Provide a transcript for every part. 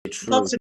true. Talks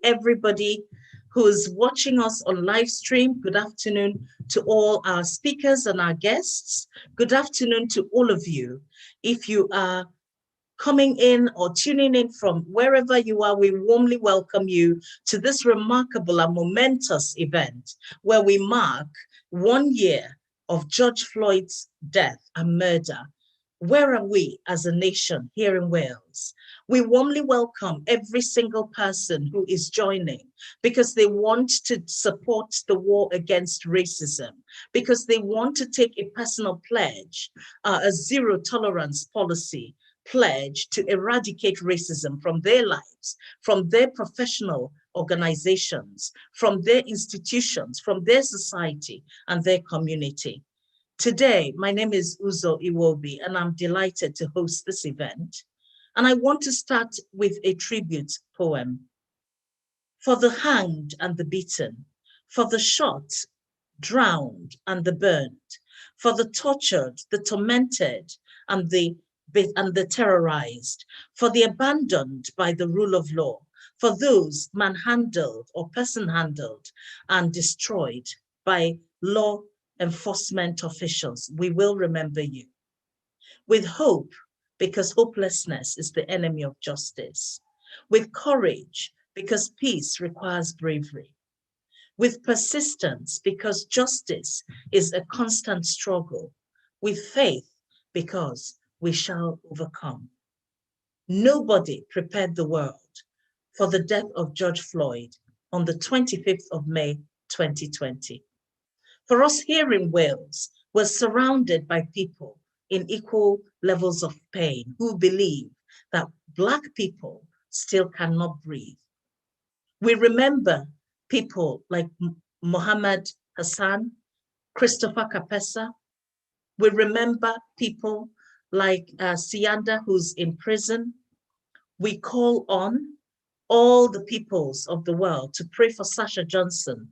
everybody who's watching us on live stream. Good afternoon to all our speakers and our guests. Good afternoon to all of you. If you are coming in or tuning in from wherever you are, we warmly welcome you to this remarkable and momentous event where we mark 1 year of George Floyd's death and murder. Where are we as a nation here in Wales? We warmly welcome every single person who is joining because they want to support the war against racism, because they want to take a personal pledge, a zero tolerance policy pledge to eradicate racism from their lives, from their professional organizations, from their institutions, from their society and their community. Today, my name is Uzo Iwobi, and I'm delighted to host this event. And I want to start with a tribute poem. For the hanged and the beaten, for the shot, drowned and the burned, for the tortured, the tormented, and the terrorized, for the abandoned by the rule of law, for those manhandled or person-handled and destroyed by law enforcement officials, we will remember you. With hope, because hopelessness is the enemy of justice. With courage, because peace requires bravery. With persistence, because justice is a constant struggle. With faith, because we shall overcome. Nobody prepared the world for the death of George Floyd on the 25th of May, 2020. For us here in Wales, we're surrounded by people in equal levels of pain who believe that Black people still cannot breathe. We remember people like Mohammed Hassan, Christopher Kapesa. We remember people like Sianda, who's in prison. We call on all the peoples of the world to pray for Sasha Johnson,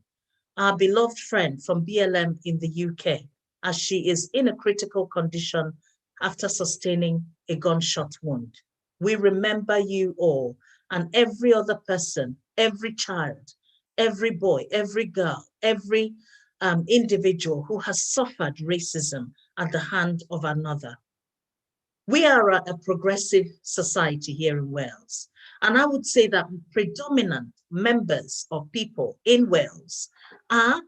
our beloved friend from BLM in the UK, as she is in a critical condition after sustaining a gunshot wound. We remember you all and every other person, every child, every boy, every girl, every individual who has suffered racism at the hand of another. We are a progressive society here in Wales. And I would say that predominant members of people in Wales are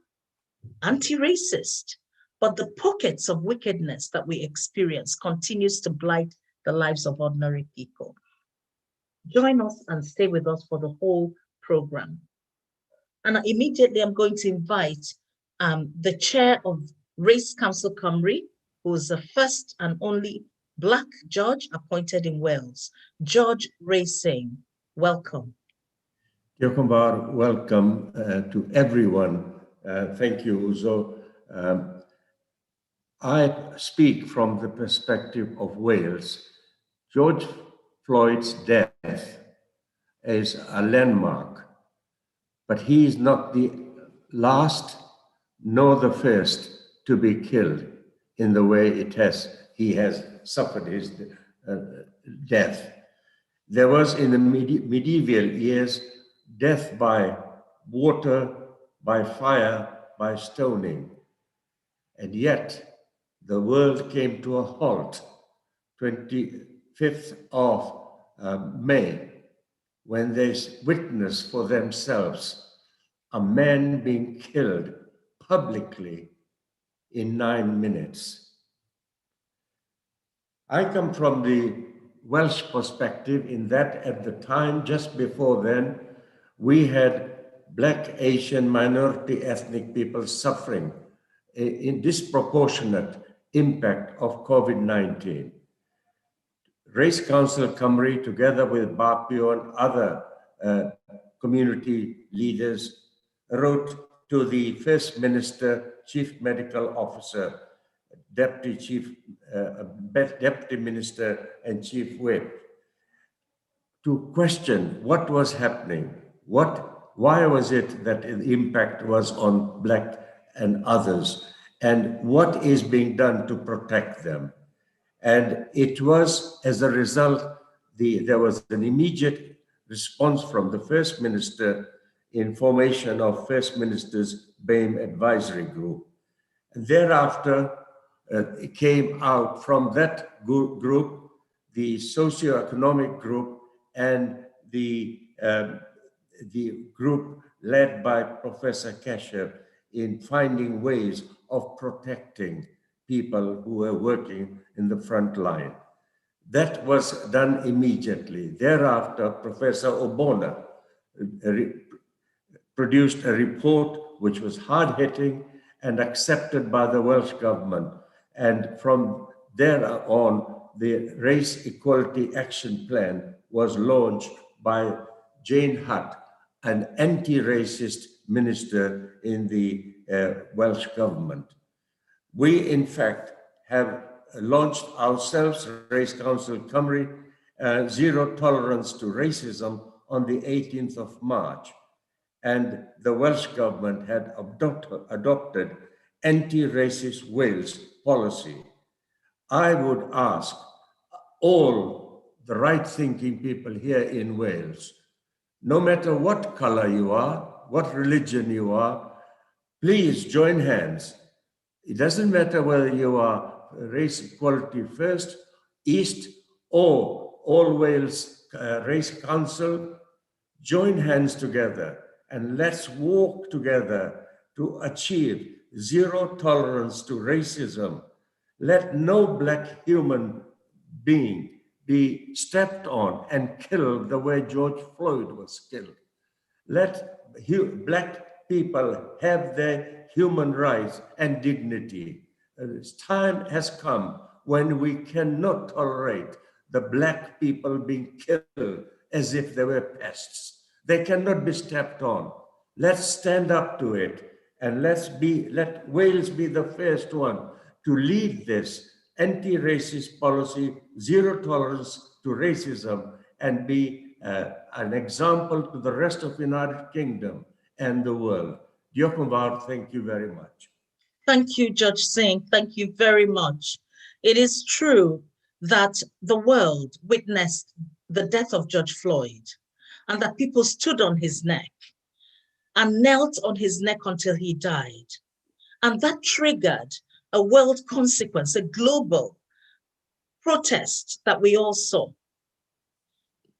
anti-racist, but the pockets of wickedness that we experience continues to blight the lives of ordinary people. Join us and stay with us for the whole program. And immediately I'm going to invite the chair of Race Council Cymru, who is the first and only Black judge appointed in Wales, George Racing. Welcome. Yokumbar, welcome to everyone. Thank you, Uzo. I speak from the perspective of Wales. George Floyd's death is a landmark, but he is not the last nor the first to be killed in the way he has suffered his death. There was in the medieval years death by water, by fire, by stoning. And yet the world came to a halt 25th of May, when they witnessed for themselves a man being killed publicly in 9 minutes. I come from the Welsh perspective in that at the time, just before then, we had Black, Asian, minority ethnic people suffering in disproportionate impact of COVID-19. Race Council Cymru, together with Bapio and other community leaders, wrote to the First Minister, Chief Medical Officer, Deputy Minister and Chief Whip, to question what was happening, why was it that the impact was on Black and others, and what is being done to protect them. And it was, as a result, there was an immediate response from the First Minister in formation of First Minister's BAME Advisory Group. And thereafter, it came out from that group, the socio-economic group, and the group led by Professor Kasher in finding ways of protecting people who were working in the front line. That was done immediately. Thereafter, Professor Obona produced a report which was hard-hitting and accepted by the Welsh government. And from there on, the Race Equality Action Plan was launched by Jane Hutt, an anti-racist minister in the Welsh government. We, in fact, have launched ourselves, Race Council Cymru, Zero Tolerance to Racism on the 18th of March. And the Welsh government had adopted anti-racist Wales policy. I would ask all the right-thinking people here in Wales, no matter what color you are, what religion you are, please join hands. It doesn't matter whether you are Race Equality First, East, or All Wales Race Council, join hands together and let's walk together to achieve zero tolerance to racism. Let no Black human being be stepped on and killed the way George Floyd was killed. Let Black people have their human rights and dignity. Time has come when we cannot tolerate the Black people being killed as if they were pests. They cannot be stepped on. Let's stand up to it and let Wales be the first one to lead this anti-racist policy, zero tolerance to racism, and be an example to the rest of the United Kingdom and the world. Diolch yn fawr, thank you very much. Thank you, Judge Singh. Thank you very much. It is true that the world witnessed the death of George Floyd and that people stood on his neck and knelt on his neck until he died. And that triggered a world consequence, a global protest that we all saw.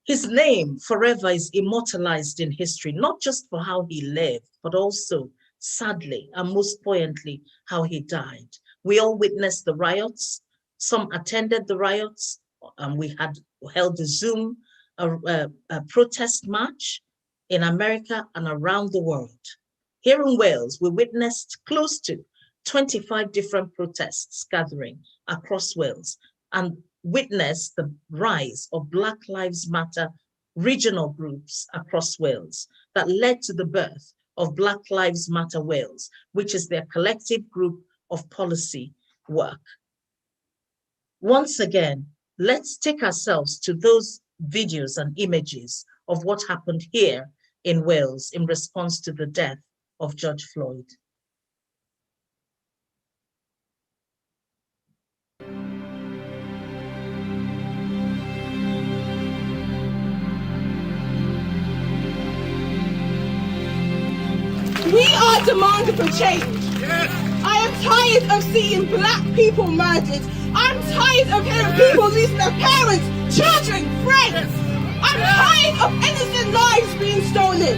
His name forever is immortalized in history, not just for how he lived, but also, sadly, and most poignantly, how he died. We all witnessed the riots. Some attended the riots, and we had held a Zoom protest march in America and around the world. Here in Wales, we witnessed close to 25 different protests gathering across Wales and witnessed the rise of Black Lives Matter regional groups across Wales that led to the birth of Black Lives Matter Wales, which is their collective group of policy work. Once again, let's take ourselves to those videos and images of what happened here in Wales in response to the death of George Floyd. We are demanding for change. Yes. I am tired of seeing Black people murdered. I'm tired of hearing people losing their parents, children, friends. I'm tired of innocent lives being stolen.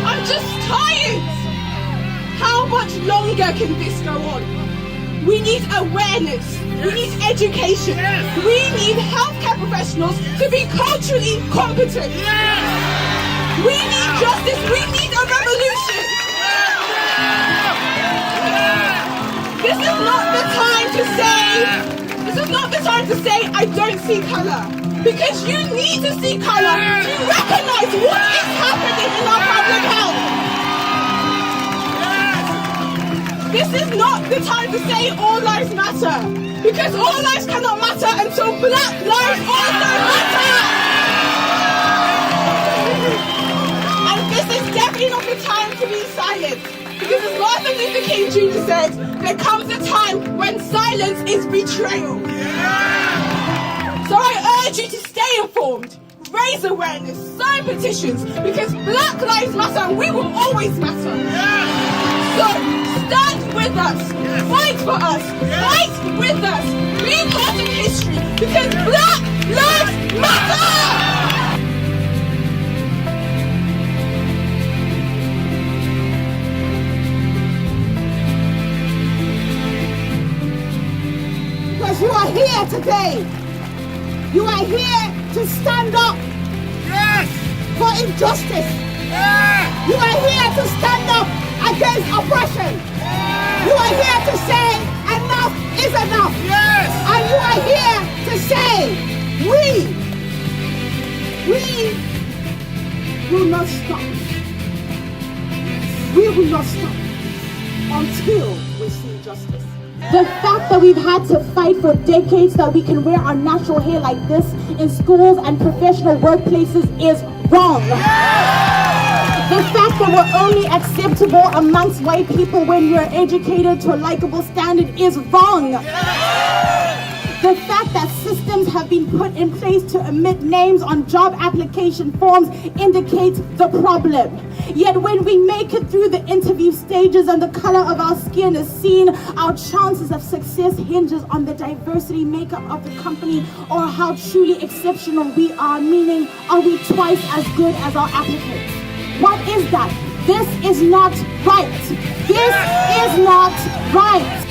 I'm just tired. How much longer can this go on? We need awareness. We need education. We need healthcare professionals to be culturally competent. We need justice. We need a revolution. This is not the time to say, I don't see color. Because you need to see color to recognize what is happening in our public health. This is not the time to say all lives matter. Because all lives cannot matter until Black lives also matter. And this is definitely not the time to be silent. Because as Martin Luther King Jr. said, there comes a time when silence is betrayal. So I urge you to stay informed, raise awareness, sign petitions, because Black Lives Matter and we will always matter. So stand with us, fight for us, fight with us, be part of history, because Black Lives Matter! Because you are here today. You are here to stand up for injustice. You are here to stand up against oppression. You are here to say enough is enough. And you are here to say we will not stop. We will not stop until we see justice. The fact that we've had to fight for decades that we can wear our natural hair like this in schools and professional workplaces is wrong. The fact that we're only acceptable amongst white people when we're educated to a likable standard is wrong. The fact that systems have been put in place to omit names on job application forms indicates the problem. Yet when we make it through the interview stages and the color of our skin is seen, our chances of success hinges on the diversity makeup of the company or how truly exceptional we are, meaning are we twice as good as our applicants? What is that? This is not right. This is not right.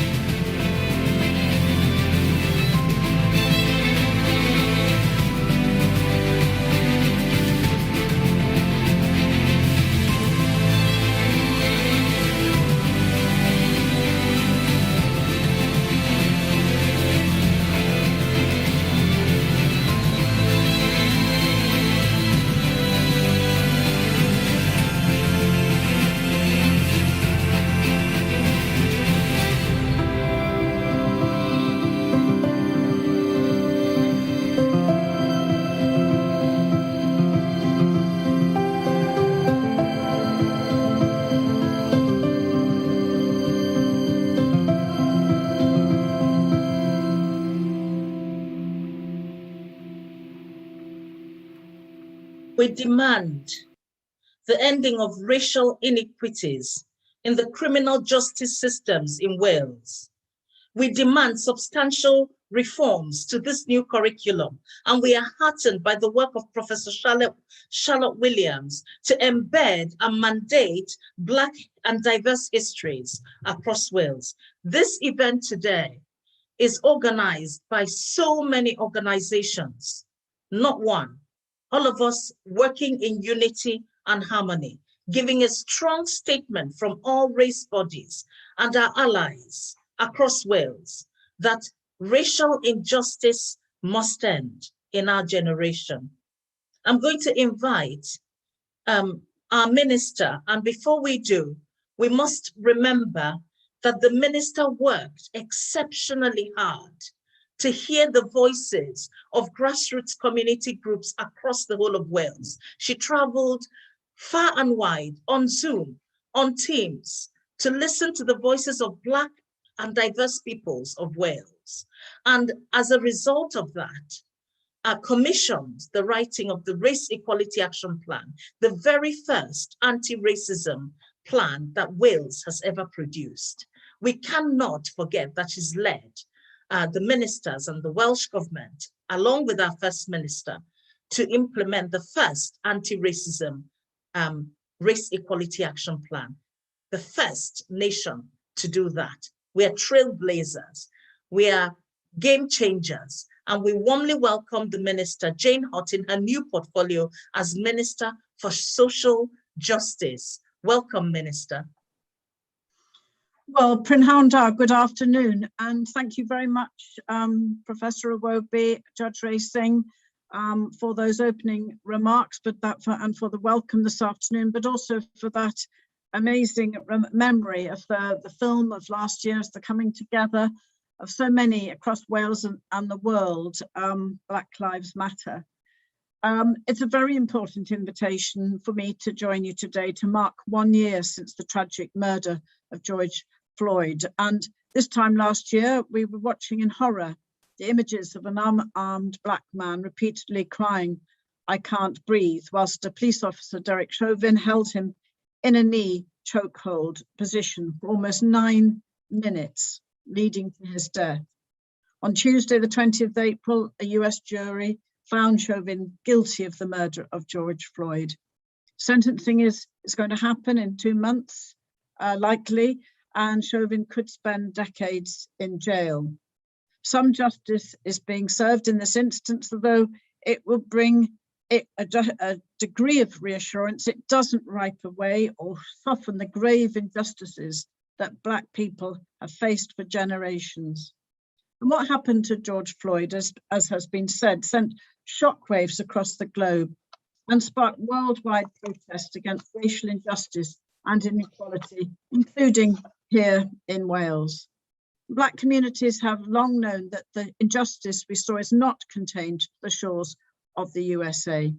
We demand the ending of racial inequities in the criminal justice systems in Wales. We demand substantial reforms to this new curriculum, and we are heartened by the work of Professor Charlotte Williams to embed and mandate Black and diverse histories across Wales. This event today is organized by so many organizations, not one. All of us working in unity and harmony, giving a strong statement from all race bodies and our allies across Wales that racial injustice must end in our generation. I'm going to invite our minister, and before we do, we must remember that the minister worked exceptionally hard to hear the voices of grassroots community groups across the whole of Wales. She traveled far and wide on Zoom, on Teams, to listen to the voices of Black and diverse peoples of Wales. And as a result of that, commissioned the writing of the Race Equality Action Plan, the very first anti-racism plan that Wales has ever produced. We cannot forget that she's led the ministers and the Welsh government, along with our First Minister, to implement the first anti-racism Race Equality Action Plan, the first nation to do that. We are trailblazers, we are game changers, and we warmly welcome the Minister, Jane Hutt, in her new portfolio as Minister for Social Justice. Welcome, Minister. Well, Prynhawn, good afternoon, and thank you very much, Professor Iwobi, Judge Racing, for those opening remarks, and for the welcome this afternoon, but also for that amazing memory of the film of last year's the coming together of so many across Wales and the world, Black Lives Matter. It's a very important invitation for me to join you today to mark 1 year since the tragic murder of George Floyd. And this time last year, we were watching in horror the images of an unarmed Black man repeatedly crying, I can't breathe, whilst a police officer, Derek Chauvin, held him in a knee chokehold position for almost 9 minutes, leading to his death. On Tuesday, the 20th of April, a US jury found Chauvin guilty of the murder of George Floyd. Sentencing is going to happen in 2 months, likely, and Chauvin could spend decades in jail. Some justice is being served in this instance, although it will bring a degree of reassurance. It doesn't wipe away or soften the grave injustices that Black people have faced for generations. And what happened to George Floyd, as has been said, sent shockwaves across the globe and sparked worldwide protests against racial injustice and inequality, including here in Wales. Black communities have long known that the injustice we saw is not contained to the shores of the USA.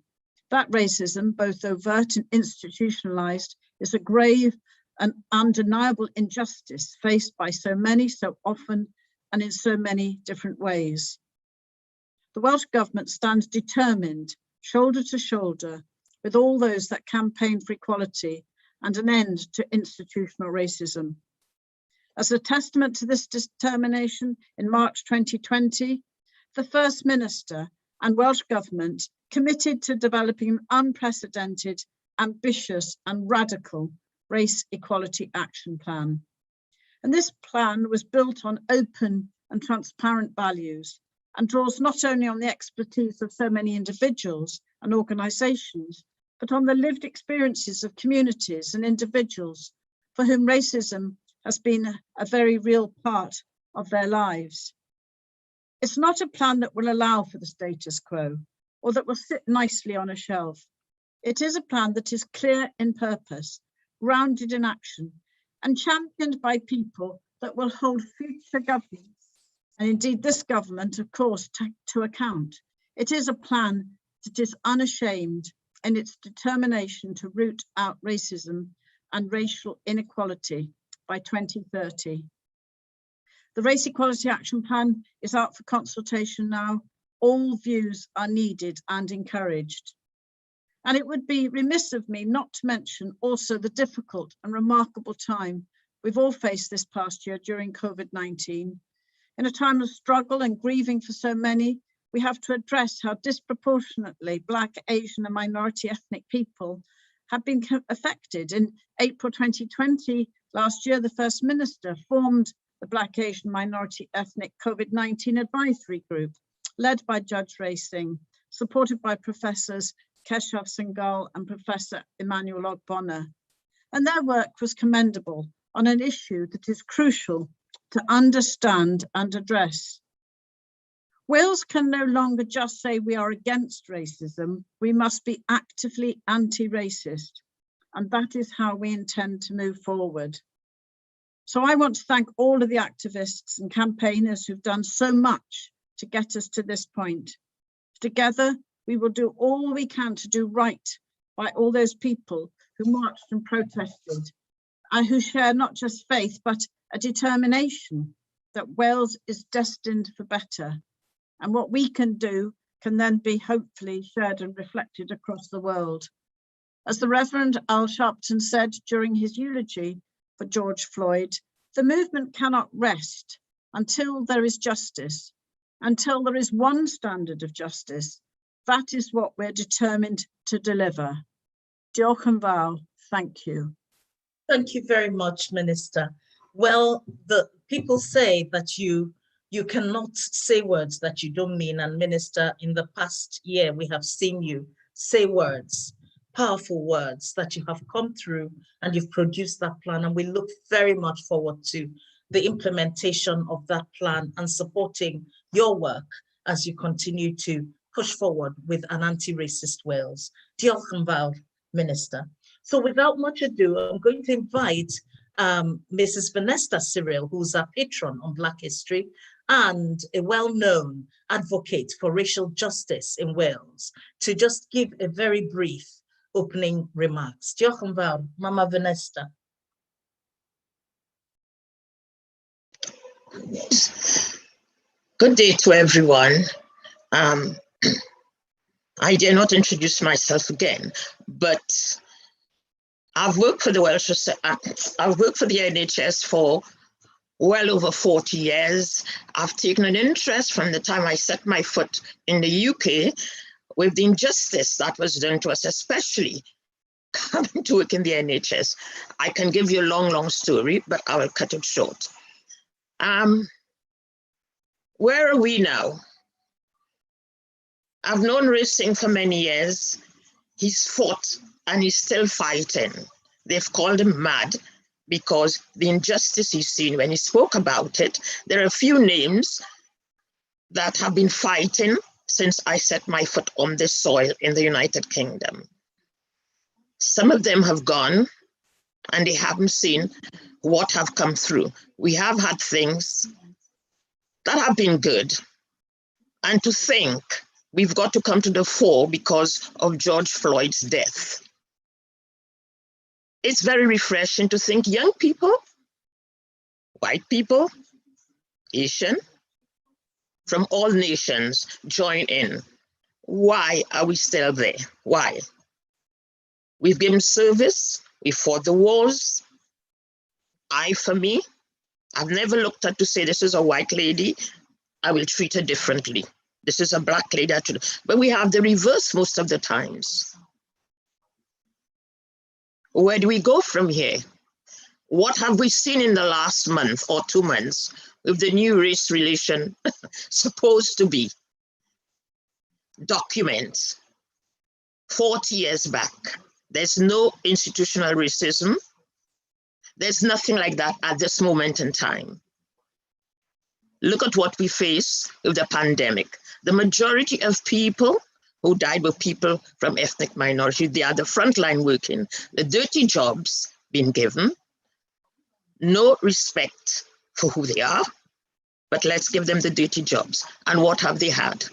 That racism, both overt and institutionalized, is a grave and undeniable injustice faced by so many, so often, and in so many different ways. The Welsh Government stands determined, shoulder to shoulder, with all those that campaign for equality and an end to institutional racism. As a testament to this determination, in March 2020, the First Minister and Welsh Government committed to developing an unprecedented, ambitious and radical race equality action plan. And this plan was built on open and transparent values and draws not only on the expertise of so many individuals and organisations, but on the lived experiences of communities and individuals for whom racism has been a very real part of their lives. It's not a plan that will allow for the status quo or that will sit nicely on a shelf. It is a plan that is clear in purpose, grounded in action, and championed by people that will hold future governments, and indeed this government, of course, to account. It is a plan that is unashamed in its determination to root out racism and racial inequality by 2030. The Race Equality Action Plan is out for consultation now. All views are needed and encouraged. And it would be remiss of me not to mention also the difficult and remarkable time we've all faced this past year during COVID-19. In a time of struggle and grieving for so many, we have to address how disproportionately Black, Asian and minority ethnic people have been affected. In April 2020, last year, the First Minister formed the Black, Asian, minority ethnic COVID-19 advisory group, led by Judge Ray Singh, supported by Professors Keshav Singhal and Professor Emmanuel Ogbonna. And their work was commendable on an issue that is crucial to understand and address. Wales can no longer just say we are against racism, we must be actively anti-racist, and that is how we intend to move forward. So I want to thank all of the activists and campaigners who've done so much to get us to this point. Together, we will do all we can to do right by all those people who marched and protested and who share not just faith, but a determination that Wales is destined for better. And what we can do can then be hopefully shared and reflected across the world. As the Reverend Al Sharpton said during his eulogy for George Floyd, the movement cannot rest until there is justice, until there is one standard of justice. That is what we're determined to deliver. Diolch yn fawr. Thank you. Thank you very much, Minister. Well, the people say that you cannot say words that you don't mean. And Minister, in the past year, we have seen you say words, powerful words that you have come through and you've produced that plan. And we look very much forward to the implementation of that plan and supporting your work as you continue to push forward with an anti-racist Wales. Diolch yn fawr, Minister. So without much ado, I'm going to invite Mrs. Vanessa Cyril, who's our patron on Black History and a well-known advocate for racial justice in Wales, to just give a very brief opening remarks. Diolch yn fawr, Mama Vanessa. Good day to everyone. I dare not introduce myself again, but I've worked for the I've worked for the NHS for well over 40 years. I've taken an interest from the time I set my foot in the UK with the injustice that was done to us, especially coming to work in the NHS. I can give you a long, long story, but I will cut it short. Where are we now? I've known Ray Singh for many years. He's fought and he's still fighting. They've called him mad because the injustice he's seen, when he spoke about it, there are a few names that have been fighting since I set my foot on this soil in the United Kingdom. Some of them have gone and they haven't seen what have come through. We have had things that have been good. And to think we've got to come to the fore because of George Floyd's death. It's very refreshing to think young people, white people, Asian, from all nations join in. Why are we still there? Why? We've given service, we fought the wars. For me, I've never looked at to say this is a white lady, I will treat her differently. This is a black lady, but we have the reverse most of the times. Where do we go from here? What have we seen in the last month or 2 months with the new race relation supposed to be? Documents 40 years back. There's no institutional racism. There's nothing like that at this moment in time. Look at what we face with the pandemic. The majority of people who died were people from ethnic minorities. They are the frontline working, the dirty jobs being given, no respect for who they are, but let's give them the dirty jobs. And what have they had?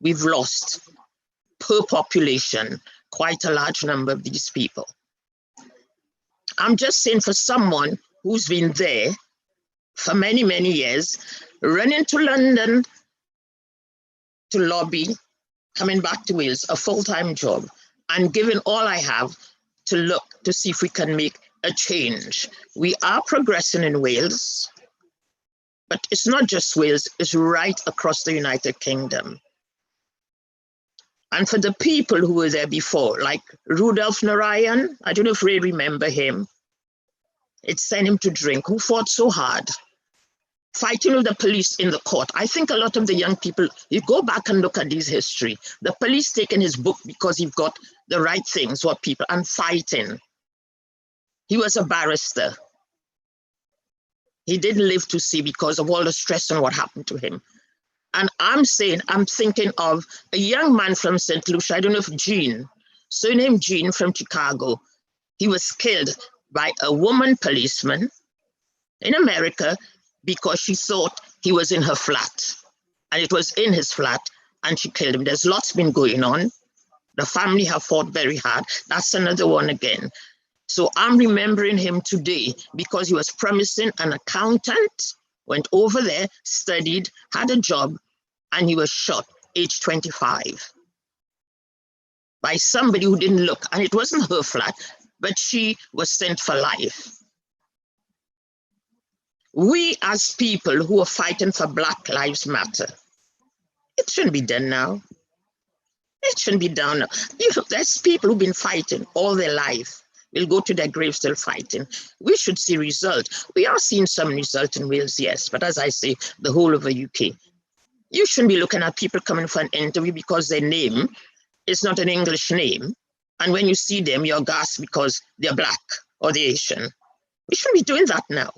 We've lost, per population, quite a large number of these people. I'm just saying, for someone who's been there for many, many years, running to London to lobby, coming back to Wales, a full-time job, and giving all I have to look to see if we can make a change. We are progressing in Wales, but it's not just Wales, it's right across the United Kingdom. And for the people who were there before, like Rudolph Narayan, I don't know if Ray remember him, it sent him to drink, who fought so hard, fighting with the police in the court. I think a lot of the young people, you go back and look at his history, the police taking his book because he got the right things, what people, and fighting. He was a barrister. He didn't live to see because of all the stress and what happened to him. And I'm thinking of a young man from St. Lucia, I don't know if Jean, surname Jean from Chicago. He was killed by a woman policeman in America because she thought he was in her flat. And it was in his flat and she killed him. There's lots been going on. The family have fought very hard. That's another one again. So I'm remembering him today because he was promising an accountant, went over there, studied, had a job, and he was shot, age 25, by somebody who didn't look. And it wasn't her flat, but she was sent for life. We as people who are fighting for Black Lives Matter, it shouldn't be done now. It shouldn't be done now. You know, there's people who've been fighting all their life. Will go to their grave still fighting. We should see result. We are seeing some result in Wales, yes, but as I say, the whole of the UK. You shouldn't be looking at people coming for an interview because their name is not an English name. And when you see them, you're aghast because they're Black or they're Asian. We shouldn't be doing that now.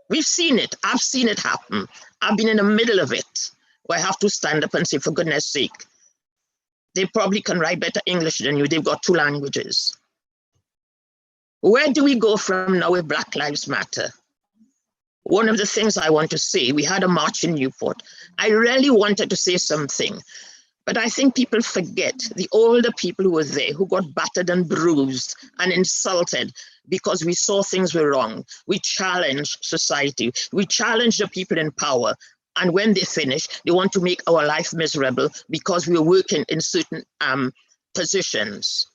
We've seen it. I've seen it happen. I've been in the middle of it where I have to stand up and say, for goodness sake, they probably can write better English than you. They've got 2 languages. Where do we go from now with Black Lives Matter? One of the things I want to say, we had a march in Newport. I really wanted to say something, but I think people forget the older people who were there, who got battered and bruised and insulted because we saw things were wrong. We challenged society. We challenged the people in power. And when they finish, they want to make our life miserable because we are working in certain positions.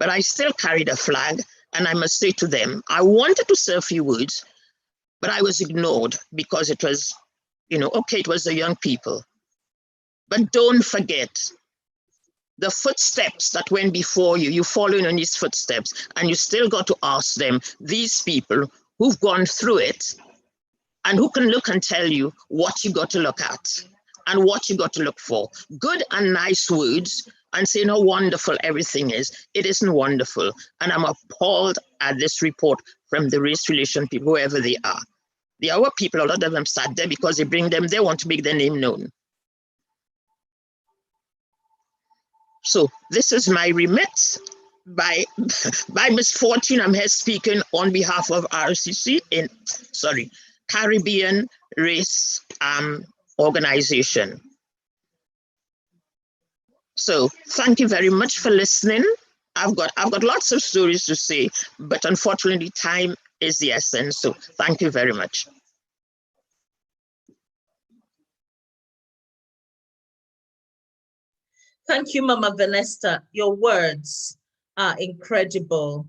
But I still carried a flag, and I must say to them, I wanted to say a few words, but I was ignored because it was, okay, it was the young people. But don't forget the footsteps that went before you. You follow in these footsteps, and you still got to ask them, these people who've gone through it, and who can look and tell you what you got to look at and what you got to look for. Good and nice words and saying how wonderful everything is. It isn't wonderful. And I'm appalled at this report from the race relation people, whoever they are. The our people, a lot of them sat there because they want to make their name known. So this is my remit. By misfortune, I'm here speaking on behalf of RCC Caribbean Race Organization. So thank you very much for listening. I've got lots of stories to say, but unfortunately time is the essence. So thank you very much. Thank you, Mama Vanessa. Your words are incredible.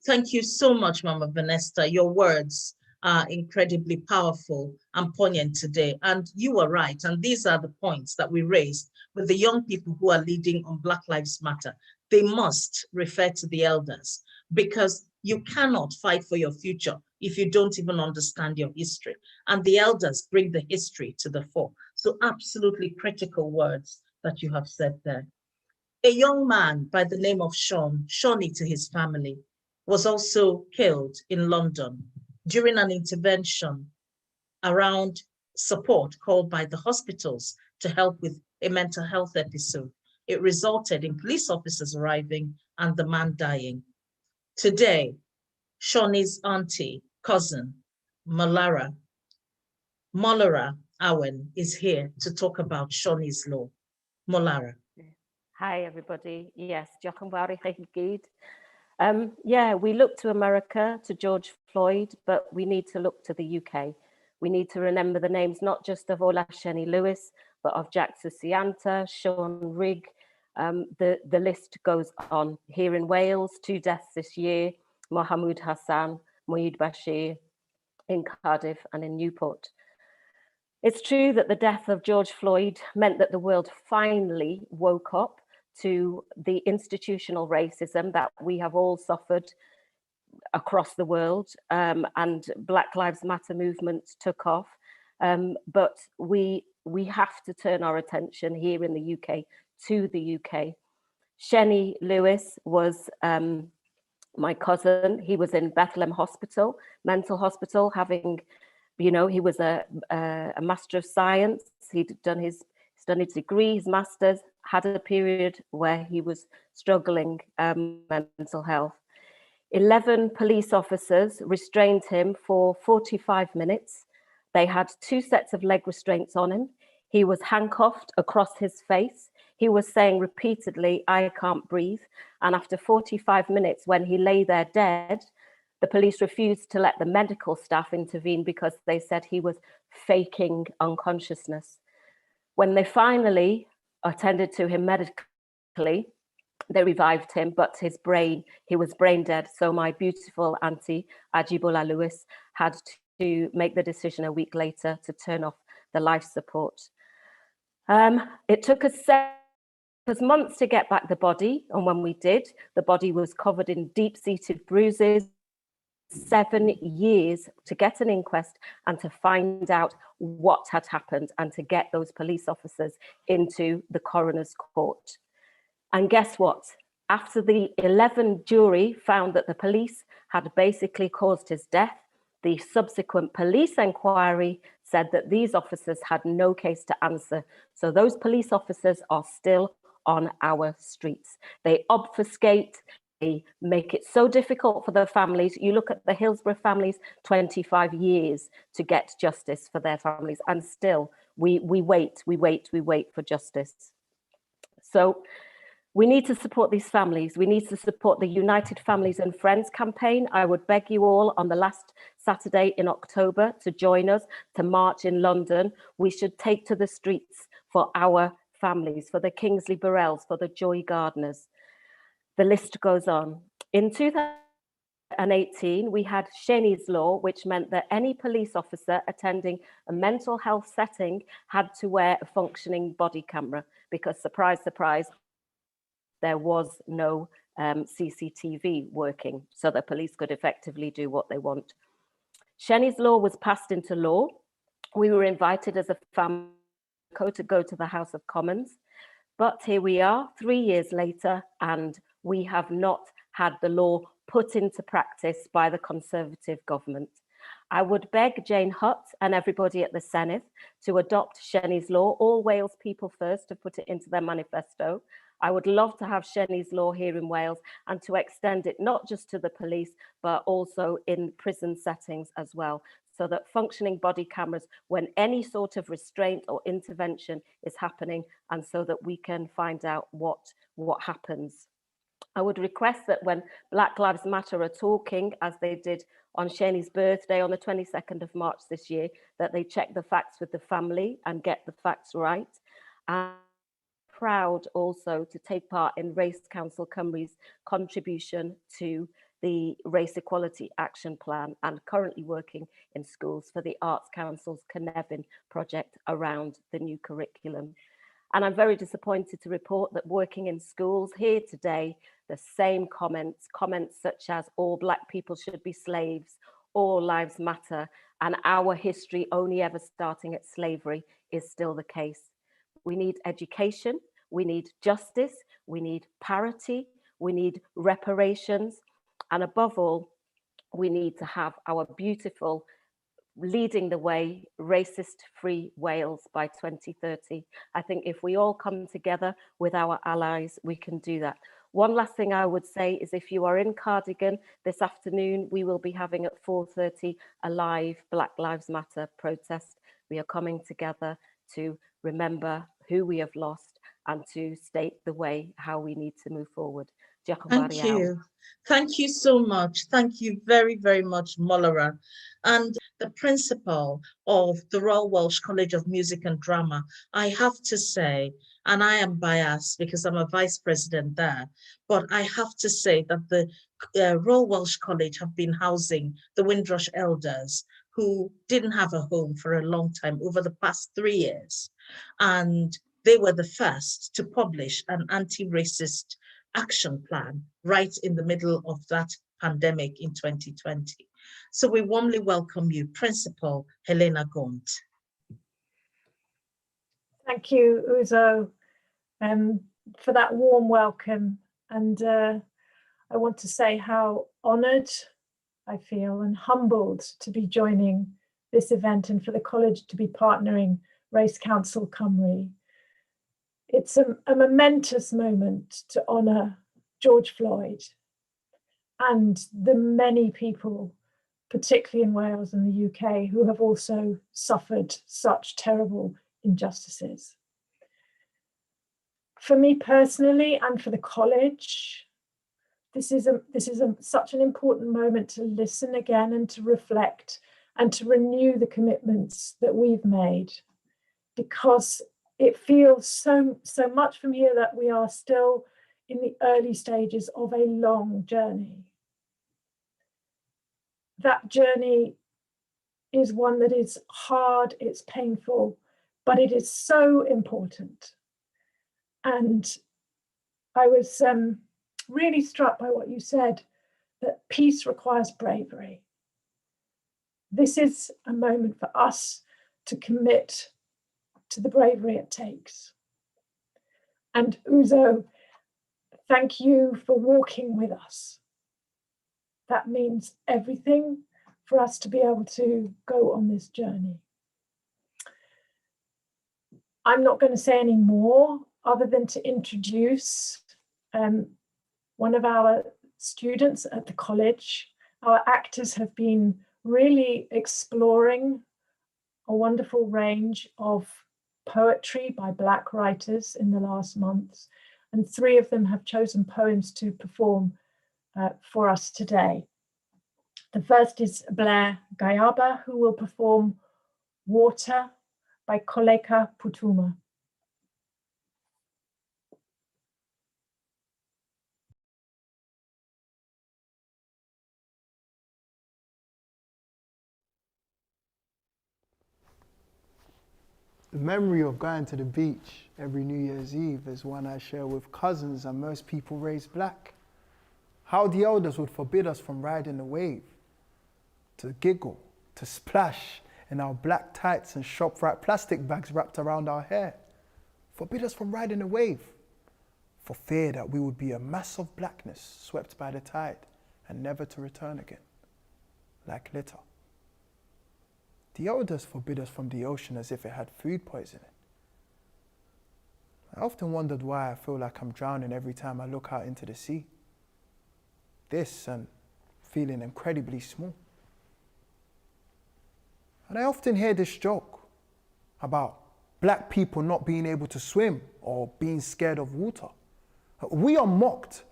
Thank you so much, Mama Vanessa. Your words are incredibly powerful and poignant today. And you are right. And these are the points that we raised with the young people who are leading on Black Lives Matter. They must refer to the elders, because you cannot fight for your future if you don't even understand your history. And the elders bring the history to the fore. So absolutely critical words that you have said there. A young man by the name of Shawnee to his family, was also killed in London during an intervention around support called by the hospitals to help with a mental health episode. It resulted in police officers arriving and the man dying. Today, Shawnee's auntie, cousin, Molara Awen is here to talk about Shawnee's law. Molara. Hi, everybody. Yes, diolch yn fawr I chi gyd. Yeah, we look to America, to George Floyd, but we need to look to the UK. We need to remember the names not just of Olasheni Lewis, but of Jack Susianta, Sean Rigg. The list goes on. Here in Wales, 2 deaths this year, Mohammed Hassan, Moeed Bashir, in Cardiff and in Newport. It's true that the death of George Floyd meant that the world finally woke up to the institutional racism that we have all suffered across the world, and Black Lives Matter movement took off. But we have to turn our attention here in the UK to the UK. Sheni Lewis was my cousin. He was in Bethlehem Hospital, mental hospital, having, he was a Master of Science. He'd done his degree, his master's, had a period where he was struggling mental health. 11 police officers restrained him for 45 minutes. They had 2 sets of leg restraints on him. He was handcuffed across his face. He was saying repeatedly, "I can't breathe." And after 45 minutes, when he lay there dead, the police refused to let the medical staff intervene because they said he was faking unconsciousness. When they finally attended to him medically, they revived him, but he was brain dead. So my beautiful auntie, Ajibola Lewis, had to make the decision a week later to turn off the life support. It took us months to get back the body, and when we did, the body was covered in deep-seated bruises. 7 years to get an inquest and to find out what had happened and to get those police officers into the coroner's court. And guess what? After the 11 jury found that the police had basically caused his death, the subsequent police inquiry said that these officers had no case to answer. So those police officers are still on our streets. They obfuscate, they make it so difficult for the families. You look at the Hillsborough families, 25 years to get justice for their families, and still we wait for justice. So We need to support these families. We need to support the United Families and Friends campaign. I would beg you all on the last Saturday in October to join us to march in London. We should take to the streets for our families, for the Kingsley Burrells, for the Joy Gardners. The list goes on. In 2018, we had Cheney's Law, which meant that any police officer attending a mental health setting had to wear a functioning body camera because, surprise, surprise, there was no CCTV working, so the police could effectively do what they want. Cheney's Law was passed into law. We were invited as a family to go to the House of Commons, but here we are 3 years later, and we have not had the law put into practice by the Conservative government. I would beg Jane Hutt and everybody at the Senedd to adopt Cheney's Law. All Wales people first to put it into their manifesto. I would love to have Cheney's Law here in Wales and to extend it not just to the police, but also in prison settings as well, so that functioning body cameras when any sort of restraint or intervention is happening, and so that we can find out what happens. I would request that when Black Lives Matter are talking, as they did on Cheney's birthday on the 22nd of March this year, that they check the facts with the family and get the facts right. And proud also to take part in Race Council Cymru's contribution to the Race Equality Action Plan, and currently working in schools for the Arts Council's Cynefin project around the new curriculum. And I'm very disappointed to report that working in schools here today, the same comments such as all Black people should be slaves, all lives matter, and our history only ever starting at slavery is still the case. We need education, we need justice, we need parity, we need reparations, and above all, we need to have our beautiful leading the way racist-free Wales by 2030. I think if we all come together with our allies, we can do that. One last thing I would say is if you are in Cardigan this afternoon, we will be having at 4:30 a live Black Lives Matter protest. We are coming together to remember who we have lost and to state the way how we need to move forward. Thank you. Thank you so much. Thank you very, very much, Molara. And the principal of the Royal Welsh College of Music and Drama, I have to say, and I am biased because I'm a vice president there, but I have to say that the Royal Welsh College have been housing the Windrush elders who didn't have a home for a long time over the past 3 years. And they were the first to publish an anti-racist action plan right in the middle of that pandemic in 2020. So we warmly welcome you, Principal Helena Gaunt. Thank you, Uzo, for that warm welcome. And I want to say how honoured I feel and humbled to be joining this event and for the college to be partnering Race Council Cymru. It's a momentous moment to honour George Floyd and the many people, particularly in Wales and the UK, who have also suffered such terrible injustices. For me personally and for the college, this is such an important moment to listen again and to reflect and to renew the commitments that we've made, because it feels so much from here that we are still in the early stages of a long journey. That journey is one that is hard, it's painful, but it is so important. And I was really struck by what you said, that peace requires bravery. This is a moment for us to commit to the bravery it takes. And Uzo, thank you for walking with us. That means everything for us to be able to go on this journey. I'm not going to say any more other than to introduce one of our students at the college. Our actors have been really exploring a wonderful range of poetry by Black writers in the last months. and 3 of them have chosen poems to perform for us today. The first is Blair Gayaba, who will perform Water by Koleka Putuma. The memory of going to the beach every New Year's Eve is one I share with cousins and most people raised black. How the elders would forbid us from riding the wave, to giggle, to splash in our black tights and ShopRite plastic bags wrapped around our hair. Forbid us from riding the wave, for fear that we would be a mass of blackness swept by the tide and never to return again, like litter. The elders forbid us from the ocean as if it had food poisoning. I often wondered why I feel like I'm drowning every time I look out into the sea. This and feeling incredibly small. And I often hear this joke about black people not being able to swim or being scared of water. We are mocked,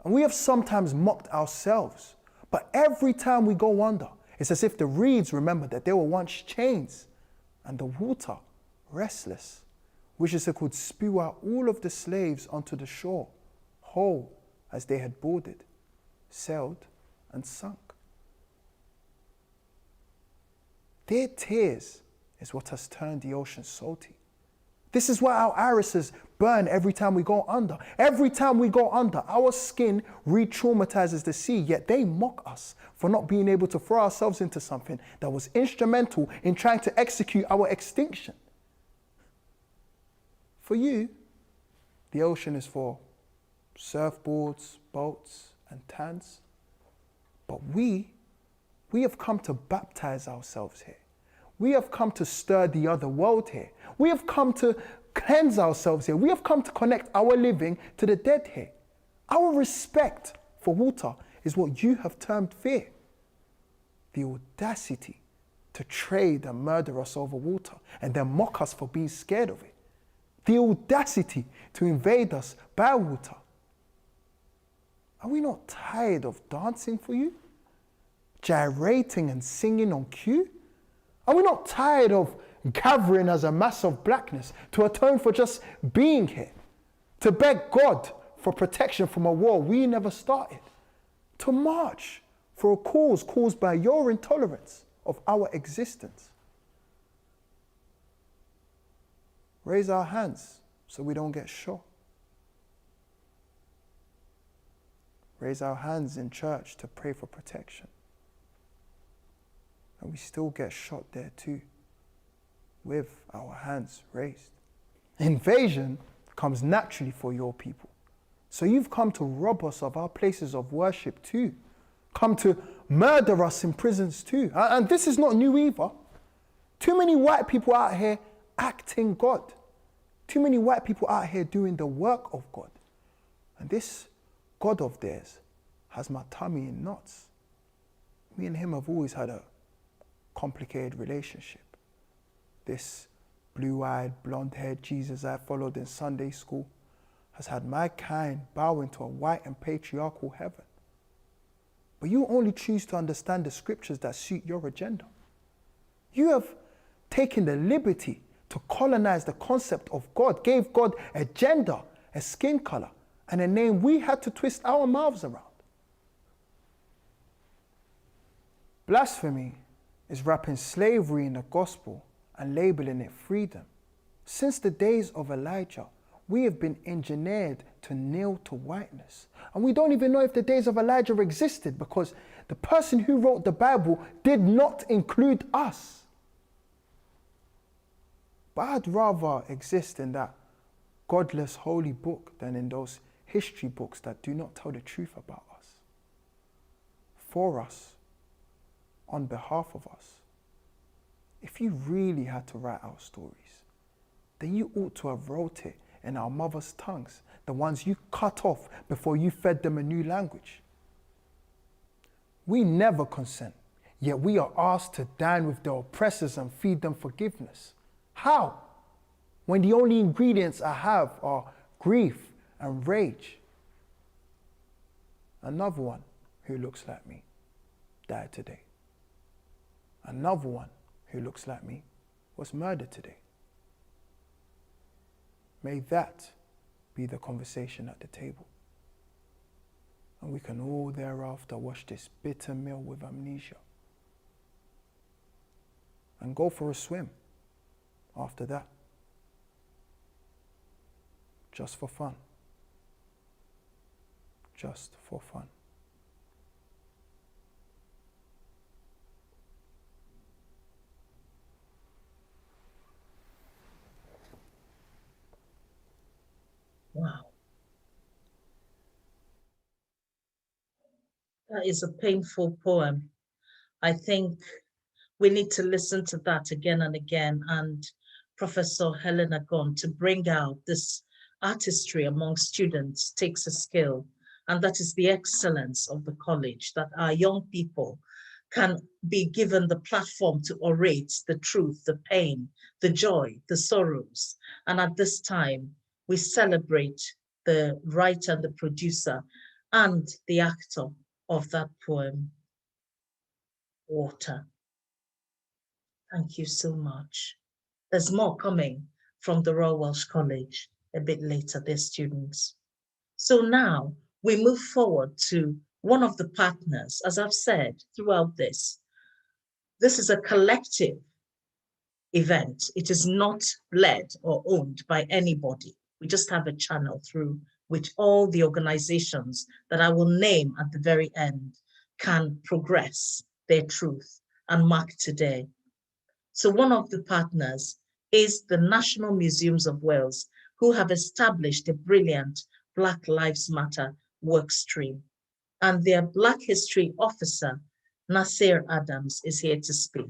and we have sometimes mocked ourselves, but every time we go under, it's as if the reeds remember that they were once chains, and the water, restless, wishes it could spew out all of the slaves onto the shore, whole as they had boarded, sailed, and sunk. Their tears is what has turned the ocean salty. This is why our irises burn every time we go under. Every time we go under, our skin re-traumatizes the sea, yet they mock us for not being able to throw ourselves into something that was instrumental in trying to execute our extinction. For you, the ocean is for surfboards, boats, and tans. But we have come to baptize ourselves here. We have come to stir the other world here. We have come to cleanse ourselves here. We have come to connect our living to the dead here. Our respect for water is what you have termed fear. The audacity to trade and murder us over water and then mock us for being scared of it. The audacity to invade us by water. Are we not tired of dancing for you? Gyrating and singing on cue? Are we not tired of gathering as a mass of blackness to atone for just being here? To beg God for protection from a war we never started? To march for a cause caused by your intolerance of our existence? Raise our hands so we don't get shot. Raise our hands in church to pray for protection. And we still get shot there too, with our hands raised. Invasion comes naturally for your people. So you've come to rob us of our places of worship too. Come to murder us in prisons too. And this is not new either. Too many white people out here acting God. Too many white people out here doing the work of God. And this God of theirs has my tummy in knots. Me and him have always had a complicated relationship. This blue-eyed, blonde-haired Jesus I followed in Sunday school has had my kind bowing to a white and patriarchal heaven. But you only choose to understand the scriptures that suit your agenda. You have taken the liberty to colonize the concept of God, gave God a gender, a skin color, and a name we had to twist our mouths around. Blasphemy is wrapping slavery in the gospel and labeling it freedom. Since the days of Elijah, we have been engineered to kneel to whiteness. And we don't even know if the days of Elijah existed, because the person who wrote the Bible did not include us. But I'd rather exist in that godless holy book than in those history books that do not tell the truth about us. For us, on behalf of us. If you really had to write our stories, then you ought to have wrote it in our mother's tongues, the ones you cut off before you fed them a new language. We never consent, yet we are asked to dine with the oppressors and feed them forgiveness. How? When the only ingredients I have are grief and rage. Another one who looks like me died today. Another one who looks like me was murdered today. May that be the conversation at the table. And we can all thereafter wash this bitter meal with amnesia and go for a swim after that. Just for fun. Just for fun. Wow. That is a painful poem. I think we need to listen to that again and again. And Professor Helena Gunn, to bring out this artistry among students takes a skill. And that is the excellence of the college, that our young people can be given the platform to orate the truth, the pain, the joy, the sorrows. And at this time, we celebrate the writer and the producer and the actor of that poem, Water. Thank you so much. There's more coming from the Royal Welsh College a bit later, their students. So now we move forward to one of the partners. As I've said throughout this is a collective event. It is not led or owned by anybody. We just have a channel through which all the organizations that I will name at the very end can progress their truth and mark today. So one of the partners is the National Museums of Wales, who have established a brilliant Black Lives Matter work stream. And their Black History Officer, Nasir Adams, is here to speak.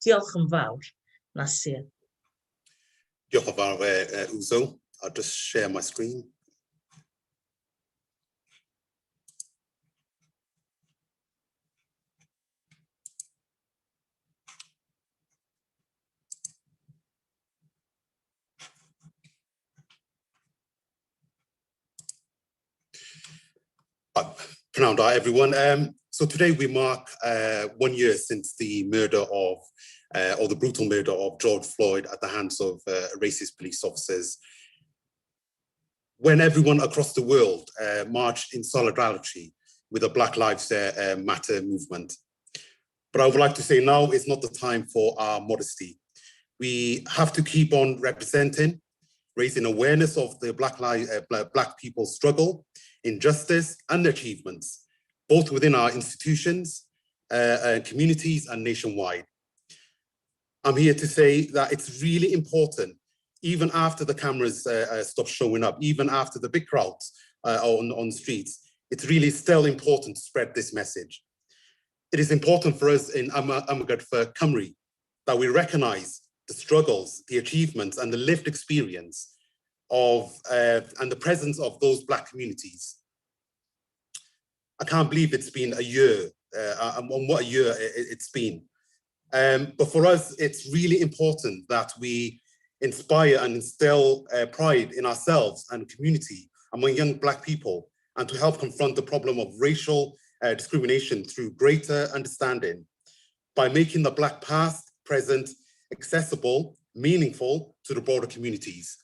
Diolch yn fawr, Nasir. Diolch yn fawr, Uzo. I'll just share my screen. Pnawn da, everyone. So today we mark 1 year since the murder of, or the brutal murder of George Floyd at the hands of racist police officers. When everyone across the world marched in solidarity with the Black Lives Matter movement. But I would like to say now is not the time for our modesty. We have to keep on representing, raising awareness of the Black people's struggle, injustice and achievements, both within our institutions, communities and nationwide. I'm here to say that it's really important, even after the cameras stop showing up, even after the big crowds on the streets, it's really still important to spread this message. It is important for us in Amagad Cymru that we recognize the struggles, the achievements and the lived experience of and the presence of those Black communities. I can't believe it's been a year, and what a year it's been. But for us, it's really important that we inspire and instill pride in ourselves and community among young Black people, and to help confront the problem of racial discrimination through greater understanding by making the Black past, present, accessible, meaningful to the broader communities.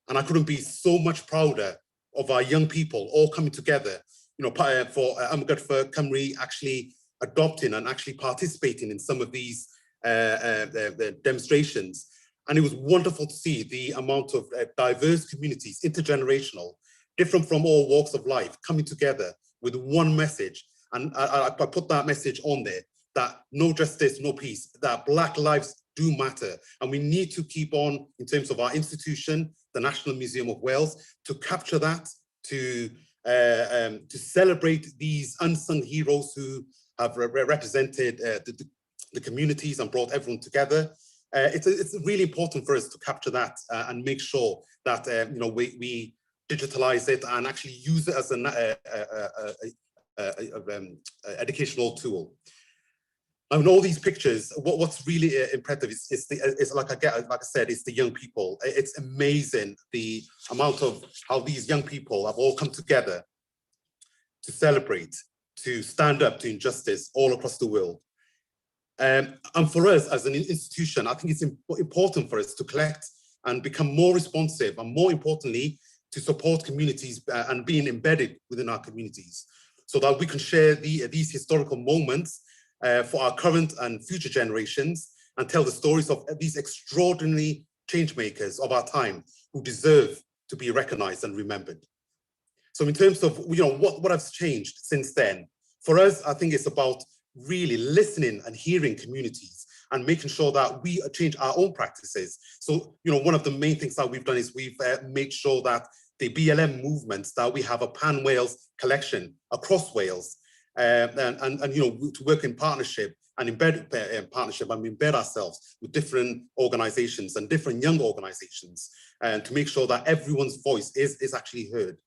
And I couldn't be so much prouder of our young people all coming together, you know, for Amagad for Cymru actually adopting and actually participating in some of these the demonstrations. And it was wonderful to see the amount of diverse communities, intergenerational, different from all walks of life, coming together with one message. And I put that message on there, that no justice, no peace, that Black lives do matter. And we need to keep on, in terms of our institution, the National Museum of Wales, to capture that, to celebrate these unsung heroes who have represented the communities and brought everyone together. It's really important for us to capture that and make sure that you know, we digitalize it and actually use it as an educational tool. I mean, all these pictures, what's really impressive is like I said, it's the young people. It's amazing the amount of how these young people have all come together to celebrate, to stand up to injustice all across the world. And for us as an institution, I think it's important for us to collect and become more responsive, and more importantly, to support communities and being embedded within our communities, so that we can share these historical moments for our current and future generations, and tell the stories of these extraordinary change makers of our time who deserve to be recognized and remembered. So in terms of what has changed since then, for us, I think it's about really listening and hearing communities and making sure that we change our own practices. So one of the main things that we've done is we've made sure that the BLM movements, that we have a pan-Wales collection across Wales, and to work in partnership and embed ourselves with different organizations and different young organizations, and to make sure that everyone's voice is actually heard.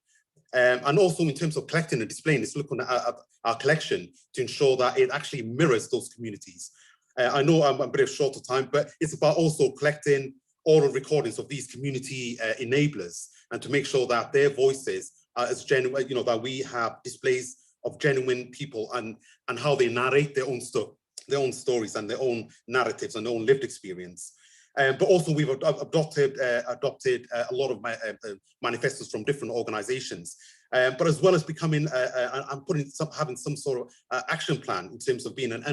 And also in terms of collecting and displaying, it's looking at our collection to ensure that it actually mirrors those communities. I know I'm a bit short of time, but it's about also collecting oral recordings of these community enablers, and to make sure that their voices are as genuine, that we have displays of genuine people and how they narrate their own stories and their own narratives and their own lived experience. But also we've adopted a lot of manifestos from different organizations, but as well as becoming and having some sort of action plan in terms of being an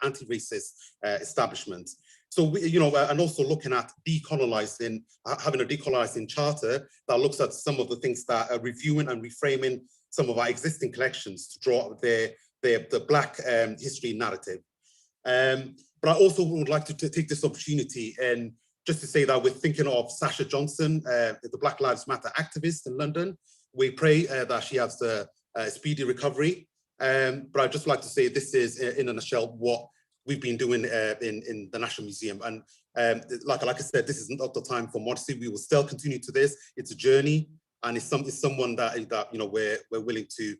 anti-racist establishment. So we, and also looking at having a decolonizing charter that looks at some of the things that are reviewing and reframing some of our existing collections to draw up the Black history narrative. But I also would like to take this opportunity and just to say that we're thinking of Sasha Johnson, the Black Lives Matter activist in London. We pray that she has a speedy recovery. But I'd just like to say this is, in a nutshell, what we've been doing in the National Museum. And like I said, this is not the time for modesty. We will still continue to this. It's a journey, and it's someone that we're willing to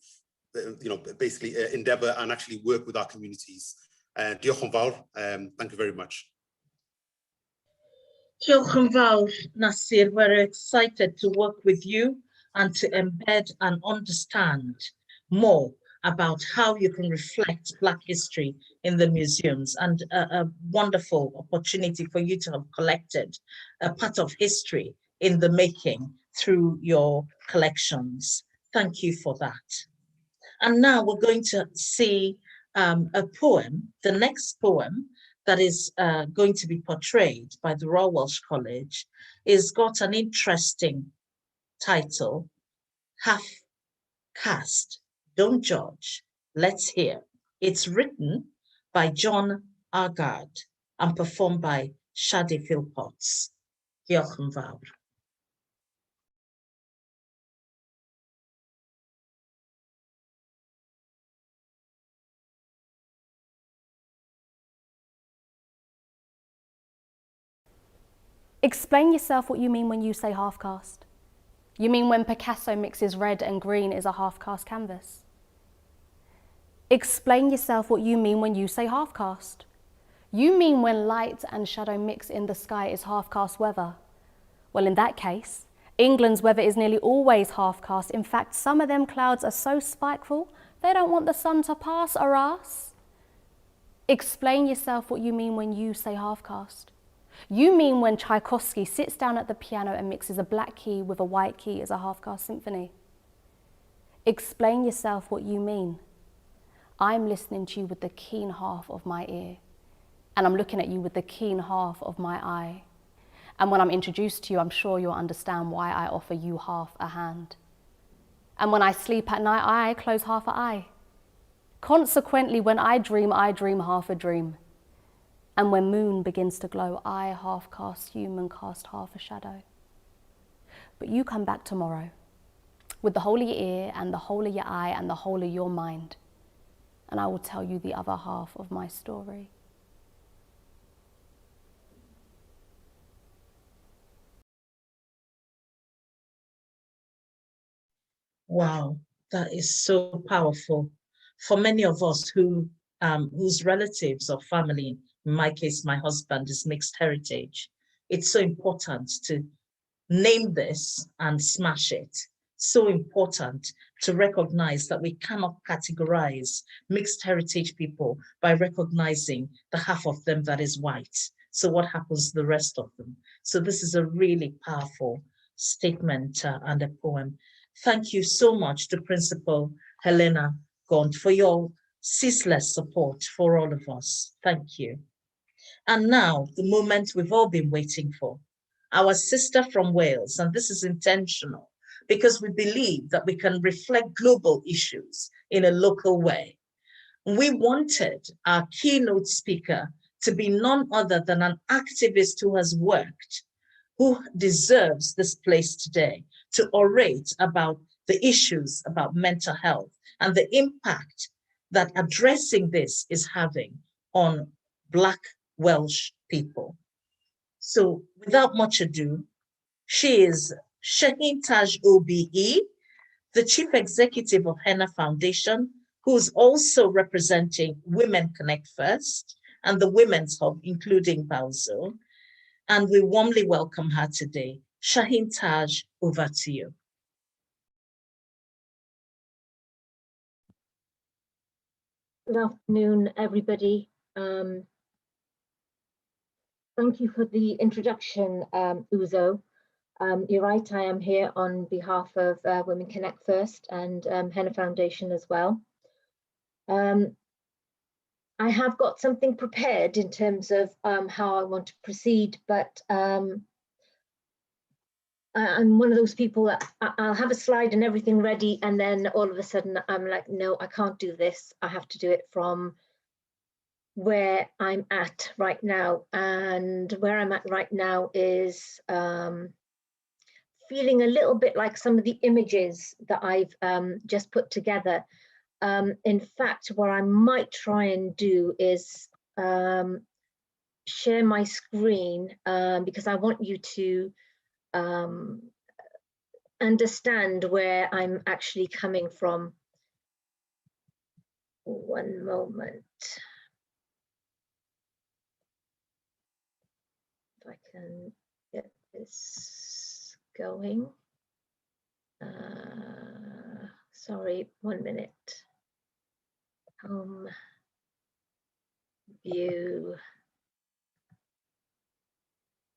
basically endeavour and actually work with our communities. Diolch yn fawr. Thank you very much. Diolch yn fawr, Nasir. We're excited to work with you and to embed and understand more about how you can reflect Black history in the museums, and a wonderful opportunity for you to have collected a part of history in the making through your collections. Thank you for that. And now we're going to see a poem, the next poem that is going to be portrayed by the Royal Welsh College is got an interesting title, Half Caste, Don't Judge, Let's Hear. It's written by John Agard and performed by Shadi Philpotts. Diolch yn fawr. Explain yourself what you mean when you say half-caste. You mean when Picasso mixes red and green is a half-caste canvas? Explain yourself what you mean when you say half-caste. You mean when light and shadow mix in the sky is half-caste weather? Well, in that case, England's weather is nearly always half-caste. In fact, some of them clouds are so spiteful, they don't want the sun to pass, aras. Explain yourself what you mean when you say half-caste. You mean when Tchaikovsky sits down at the piano and mixes a black key with a white key as a half-caste symphony. Explain yourself what you mean. I'm listening to you with the keen half of my ear, and I'm looking at you with the keen half of my eye. And when I'm introduced to you, I'm sure you'll understand why I offer you half a hand. And when I sleep at night, I close half an eye. Consequently, when I dream half a dream. And when moon begins to glow, I half cast human, cast half a shadow. But you come back tomorrow with the whole of your ear and the whole of your eye and the whole of your mind. And I will tell you the other half of my story. Wow, that is so powerful. For many of us who whose relatives or family, in my case, my husband, is mixed heritage. It's so important to name this and smash it. So important to recognize that we cannot categorize mixed heritage people by recognizing the half of them that is white. So what happens to the rest of them? So this is a really powerful statement and a poem. Thank you so much to Principal Helena Gaunt for your ceaseless support for all of us. Thank you. And now, the moment we've all been waiting for. Our sister from Wales, and this is intentional because we believe that we can reflect global issues in a local way. We wanted our keynote speaker to be none other than an activist who has worked, who deserves this place today to orate about the issues about mental health and the impact that addressing this is having on Black Welsh people. So without much ado, she is Shaheen Taj OBE, the Chief Executive of Henna Foundation, who is also representing Women Connect First and the Women's Hub, including Balzo. And we warmly welcome her today. Shaheen Taj, over to you. Good afternoon, everybody. Thank you for the introduction, Uzo. You're right, I am here on behalf of Women Connect First and Henna Foundation as well. I have got something prepared in terms of how I want to proceed, but I'm one of those people that I'll have a slide and everything ready, and then all of a sudden I'm like, no, I can't do this. I have to do it from where I'm at right now. And where I'm at right now is feeling a little bit like some of the images that I've just put together. In fact, what I might try and do is share my screen because I want you to understand where I'm actually coming from. One moment. If I can get this going. Sorry, 1 minute. Home, view.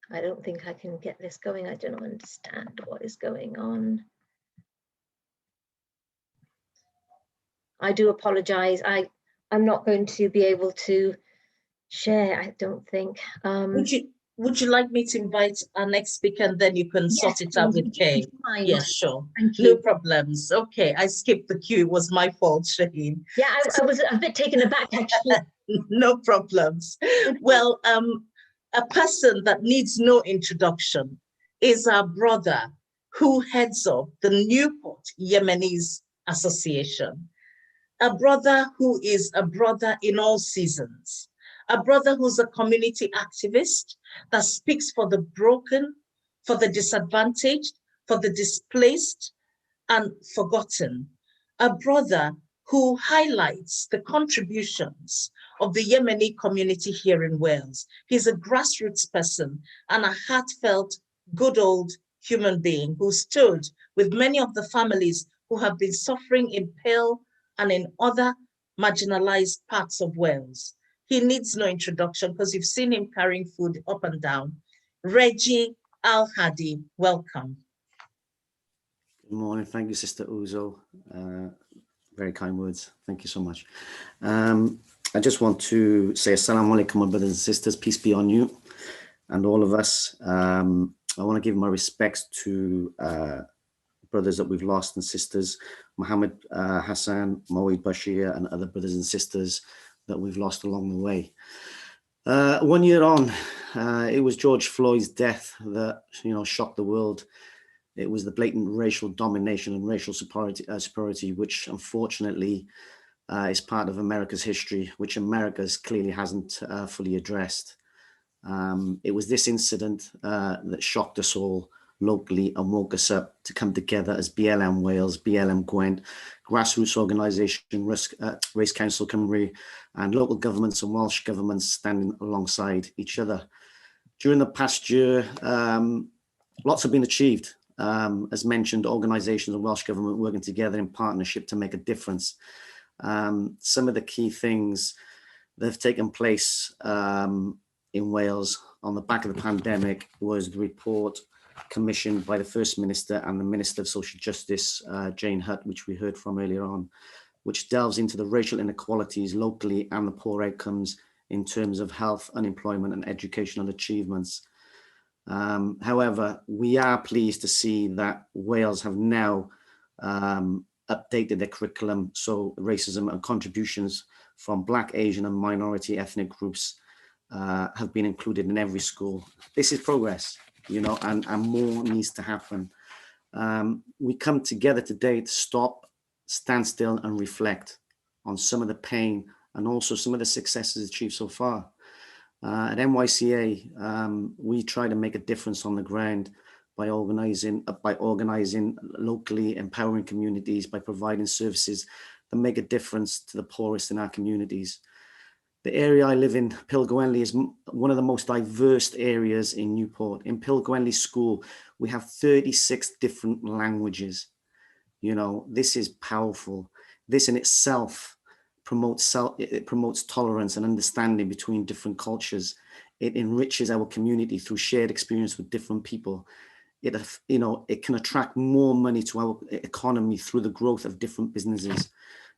I don't think I can get this going. I don't understand what is going on. I do apologize. I'm not going to be able to share, I don't think. Would you like me to invite our next speaker and then you can sort it out with Kay? Yes, sure. No problems. Okay, I skipped the queue. It was my fault, Shaheen. Yeah, I was a bit taken aback, actually. No problems. Well, a person that needs no introduction is our brother who heads up the Newport Yemenis Association. A brother who is a brother in all seasons. A brother who's a community activist that speaks for the broken, for the disadvantaged, for the displaced and forgotten. A brother who highlights the contributions of the Yemeni community here in Wales. He's a grassroots person and a heartfelt, good old human being who stood with many of the families who have been suffering in Pale and in other marginalized parts of Wales. He needs no introduction because you've seen him carrying food up and down. Reggie Al-Hadi, welcome. Good morning. Thank you, Sister Uzo. Very kind words. Thank you so much. I just want to say assalamu alaikum, my brothers and sisters. Peace be on you and all of us. I want to give my respects to brothers that we've lost and sisters, Muhammad Hassan, Moeed Bashir, and other brothers and sisters that we've lost along the way. 1 year on, it was George Floyd's death that shocked the world. It was the blatant racial domination and racial superiority, which unfortunately is part of America's history, which America clearly hasn't fully addressed. It was this incident that shocked us all locally and woke us up to come together as BLM Wales, BLM Gwent, grassroots organisation, Race Council Cymru, and local governments and Welsh governments standing alongside each other. During the past year, lots have been achieved. As mentioned, organisations and Welsh Government working together in partnership to make a difference. Some of the key things that have taken place in Wales on the back of the pandemic was the report commissioned by the First Minister and the Minister of Social Justice, Jane Hutt, which we heard from earlier on, which delves into the racial inequalities locally and the poor outcomes in terms of health, unemployment and educational achievements. However, we are pleased to see that Wales have now updated their curriculum, so racism and contributions from Black, Asian and minority ethnic groups have been included in every school. This is progress, you know, and more needs to happen. We come together today to stop, stand still and reflect on some of the pain and also some of the successes achieved so far. At NYCA, we try to make a difference on the ground by organising locally, empowering communities, by providing services that make a difference to the poorest in our communities. The area I live in, Pilgwenley, is one of the most diverse areas in Newport. In Pilgwenley School, we have 36 different languages. You know, this is powerful. This in itself promotes tolerance and understanding between different cultures. It enriches our community through shared experience with different people. It can attract more money to our economy through the growth of different businesses.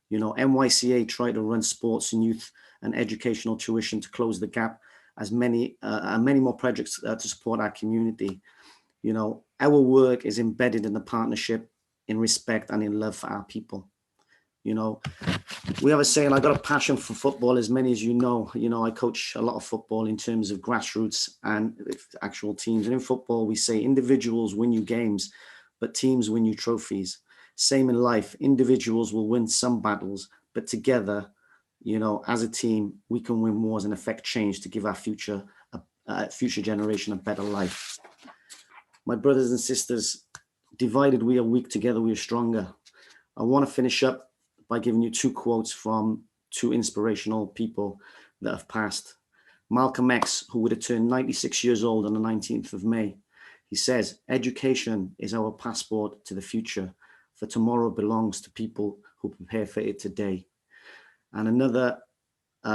You know, NYCA try to run sports and youth and educational tuition to close the gap, as many more projects to support our community. You know, our work is embedded in the partnership, in respect and in love for our people. You know, we have a saying, I got a passion for football, as many as you know. You know, I coach a lot of football in terms of grassroots and actual teams. And in football, we say individuals win you games, but teams win you trophies. Same in life, individuals will win some battles, but together, you know, as a team, we can win wars and affect change to give our future generation a better life. My brothers and sisters, divided we are weak, together we are stronger. I want to finish up by giving you two quotes from two inspirational people that have passed. Malcolm X, who would have turned 96 years old on the 19th of May, he says, education is our passport to the future, for tomorrow belongs to people who prepare for it today. And another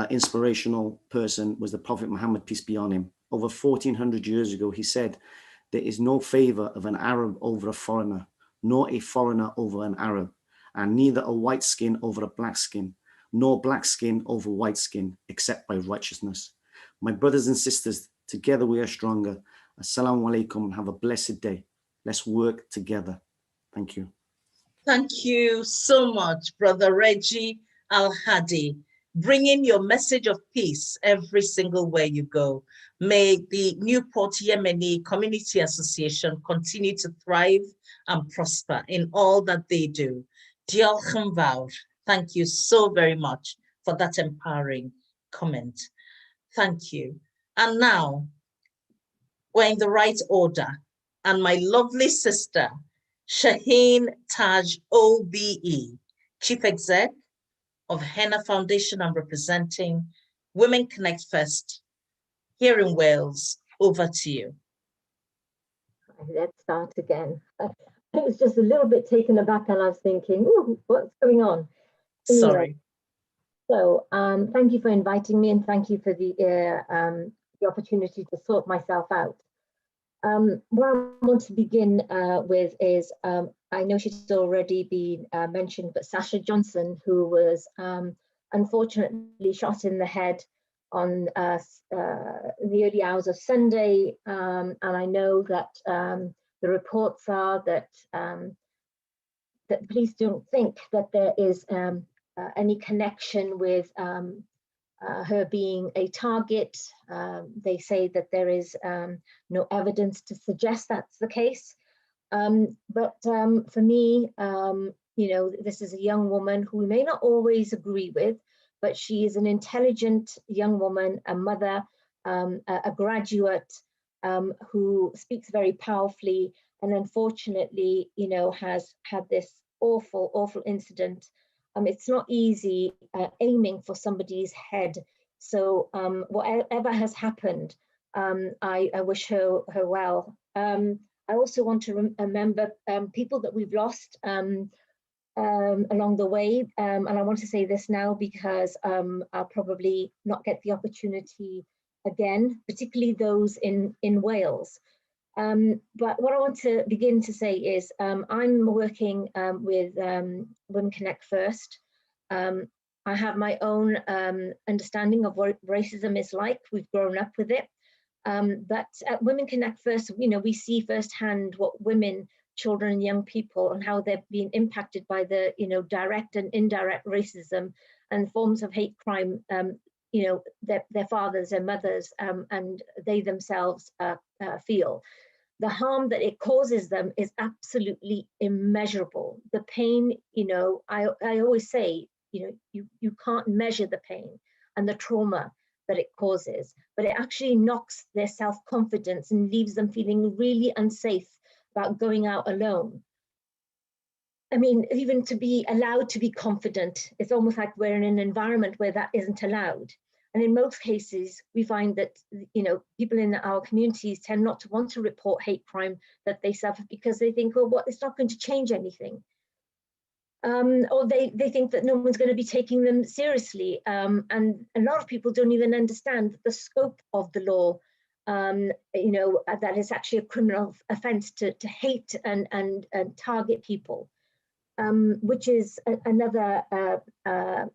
inspirational person was the Prophet Muhammad, peace be on him. Over 1400 years ago, he said, there is no favor of an Arab over a foreigner, nor a foreigner over an Arab, and neither a white skin over a black skin, nor black skin over white skin, except by righteousness. My brothers and sisters, together we are stronger. Assalamu alaikum, have a blessed day. Let's work together. Thank you. Thank you so much, Brother Reggie Al-Hadi, bringing your message of peace every single way you go. May the Newport Yemeni Community Association continue to thrive and prosper in all that they do. Diolch yn fawr. Thank you so very much for that empowering comment. Thank you. And now, we're in the right order. And my lovely sister, Shaheen Taj OBE, Chief Exec of Henna Foundation and representing Women Connect First here in Wales. Over to you. Let's start again. I was just a little bit taken aback and I was thinking, oh, what's going on? Sorry. So thank you for inviting me and thank you for the opportunity to sort myself out. What I want to begin with is, I know she's already been mentioned, but Sasha Johnson, who was unfortunately shot in the head on the early hours of Sunday. And I know that the reports are that that police don't think that there is any connection with her being a target. They say that there is no evidence to suggest that's the case. But for me, you know, this is a young woman who we may not always agree with, but she is an intelligent young woman, a mother, a graduate who speaks very powerfully and unfortunately, you know, has had this awful, awful incident. It's not easy aiming for somebody's head. So whatever has happened, I wish her well. I also want to remember people that we've lost along the way. And I want to say this now because I'll probably not get the opportunity again, particularly those in Wales. But what I want to begin to say is I'm working with Women Connect First. I have my own understanding of what racism is like. We've grown up with it. But at Women Connect First, you know, we see firsthand what women, children and young people and how they're being impacted by the, you know, direct and indirect racism and forms of hate crime, you know, their fathers and mothers and they themselves feel. The harm that it causes them is absolutely immeasurable. The pain, you know, I always say, you know, you can't measure the pain and the trauma that it causes, but it actually knocks their self-confidence and leaves them feeling really unsafe about going out alone. I mean, even to be allowed to be confident, it's almost like we're in an environment where that isn't allowed. And in most cases, we find that, you know, people in our communities tend not to want to report hate crime that they suffer because they think, well, what, it's not going to change anything. Or they think that no one's going to be taking them seriously. And a lot of people don't even understand the scope of the law, you know, that it's actually a criminal offense to hate and target people, which is another,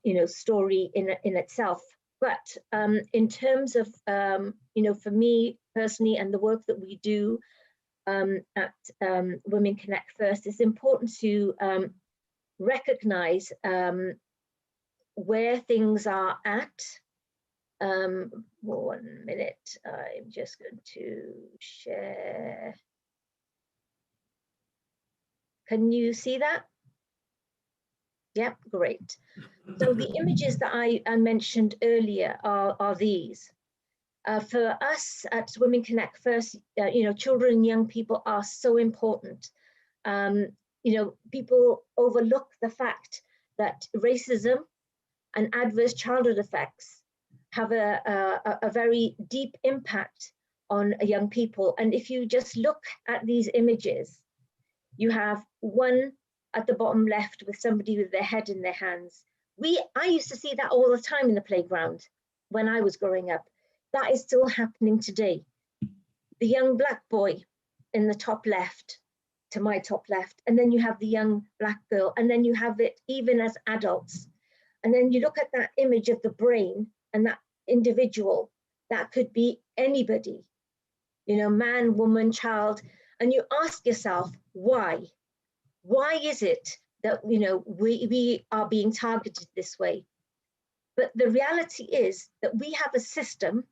you know, story in itself. But in terms of, you know, for me personally and the work that we do at Women Connect First, it's important to recognize where things are at. 1 minute, I'm just going to share. Can you see that? Yep, great. So the images that I mentioned earlier are these. For us at Women Connect First, you know, children and young people are so important. You know, people overlook the fact that racism and adverse childhood effects have a very deep impact on young people. And if you just look at these images, you have one at the bottom left with somebody with their head in their hands. I used to see that all the time in the playground when I was growing up. That is still happening today. The young black boy in the top left, to my top left, and then you have the young black girl, and then you have it even as adults. And then you look at that image of the brain and that individual, that could be anybody, you know, man, woman, child, and you ask yourself, why? Why is it that, you know, we are being targeted this way? But the reality is that we have a system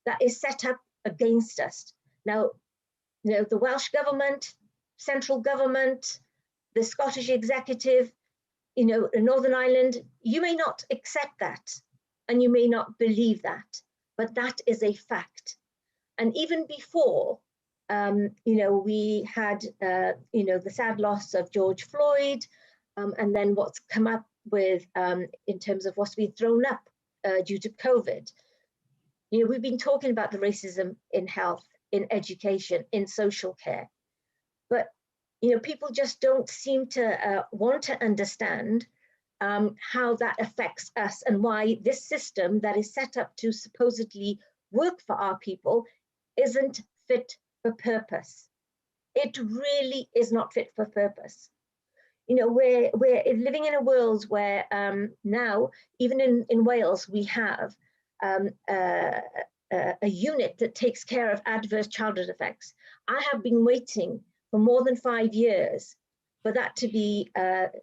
that is set up against us. Now, you know, the Welsh government, central government, the Scottish executive, you know, Northern Ireland, you may not accept that and you may not believe that, but that is a fact. And even before, you know, we had, you know, the sad loss of George Floyd, and then what's come up with in terms of what's been thrown up due to COVID. You know, we've been talking about the racism in health, in education, in social care, but, you know, people just don't seem to want to understand how that affects us and why this system that is set up to supposedly work for our people isn't fit for purpose. It really is not fit for purpose. You know, we're living in a world where now, even in Wales, we have a unit that takes care of adverse childhood effects. I have been waiting for more than 5 years for that to be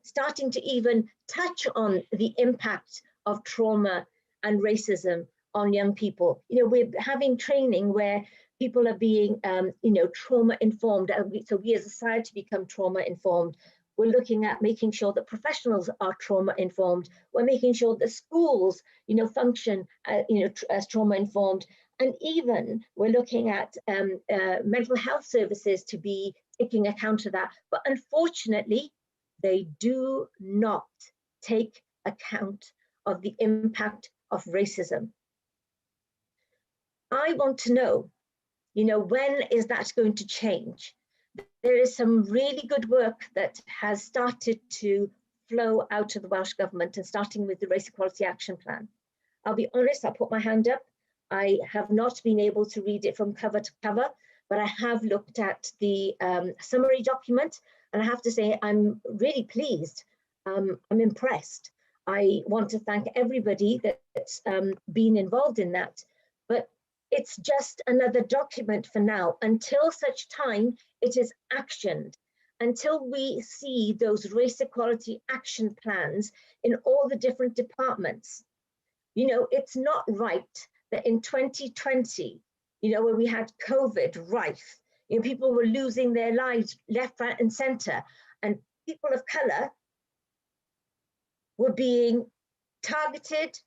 starting to even touch on the impact of trauma and racism on young people. You know, we're having training where people are being, you know, trauma informed. So we as a society become trauma informed. We're looking at making sure that professionals are trauma informed. We're making sure that schools, you know, function, you know, as trauma informed. And even we're looking at mental health services to be taking account of that. But unfortunately, they do not take account of the impact of racism. I want to know, when is that going to change? There is some really good work that has started to flow out of the Welsh Government, and starting with the Race Equality Action Plan. I'll be honest, I'll put my hand up. I have not been able to read it from cover to cover, but I have looked at the summary document, and I have to say I'm really pleased. I'm impressed. I want to thank everybody that's been involved in that, but it's just another document for now, until such time it is actioned, until we see those race equality action plans in all the different departments. It's not right that in 2020, where we had COVID rife, people were losing their lives left, right, and center, and people of color were being targeted,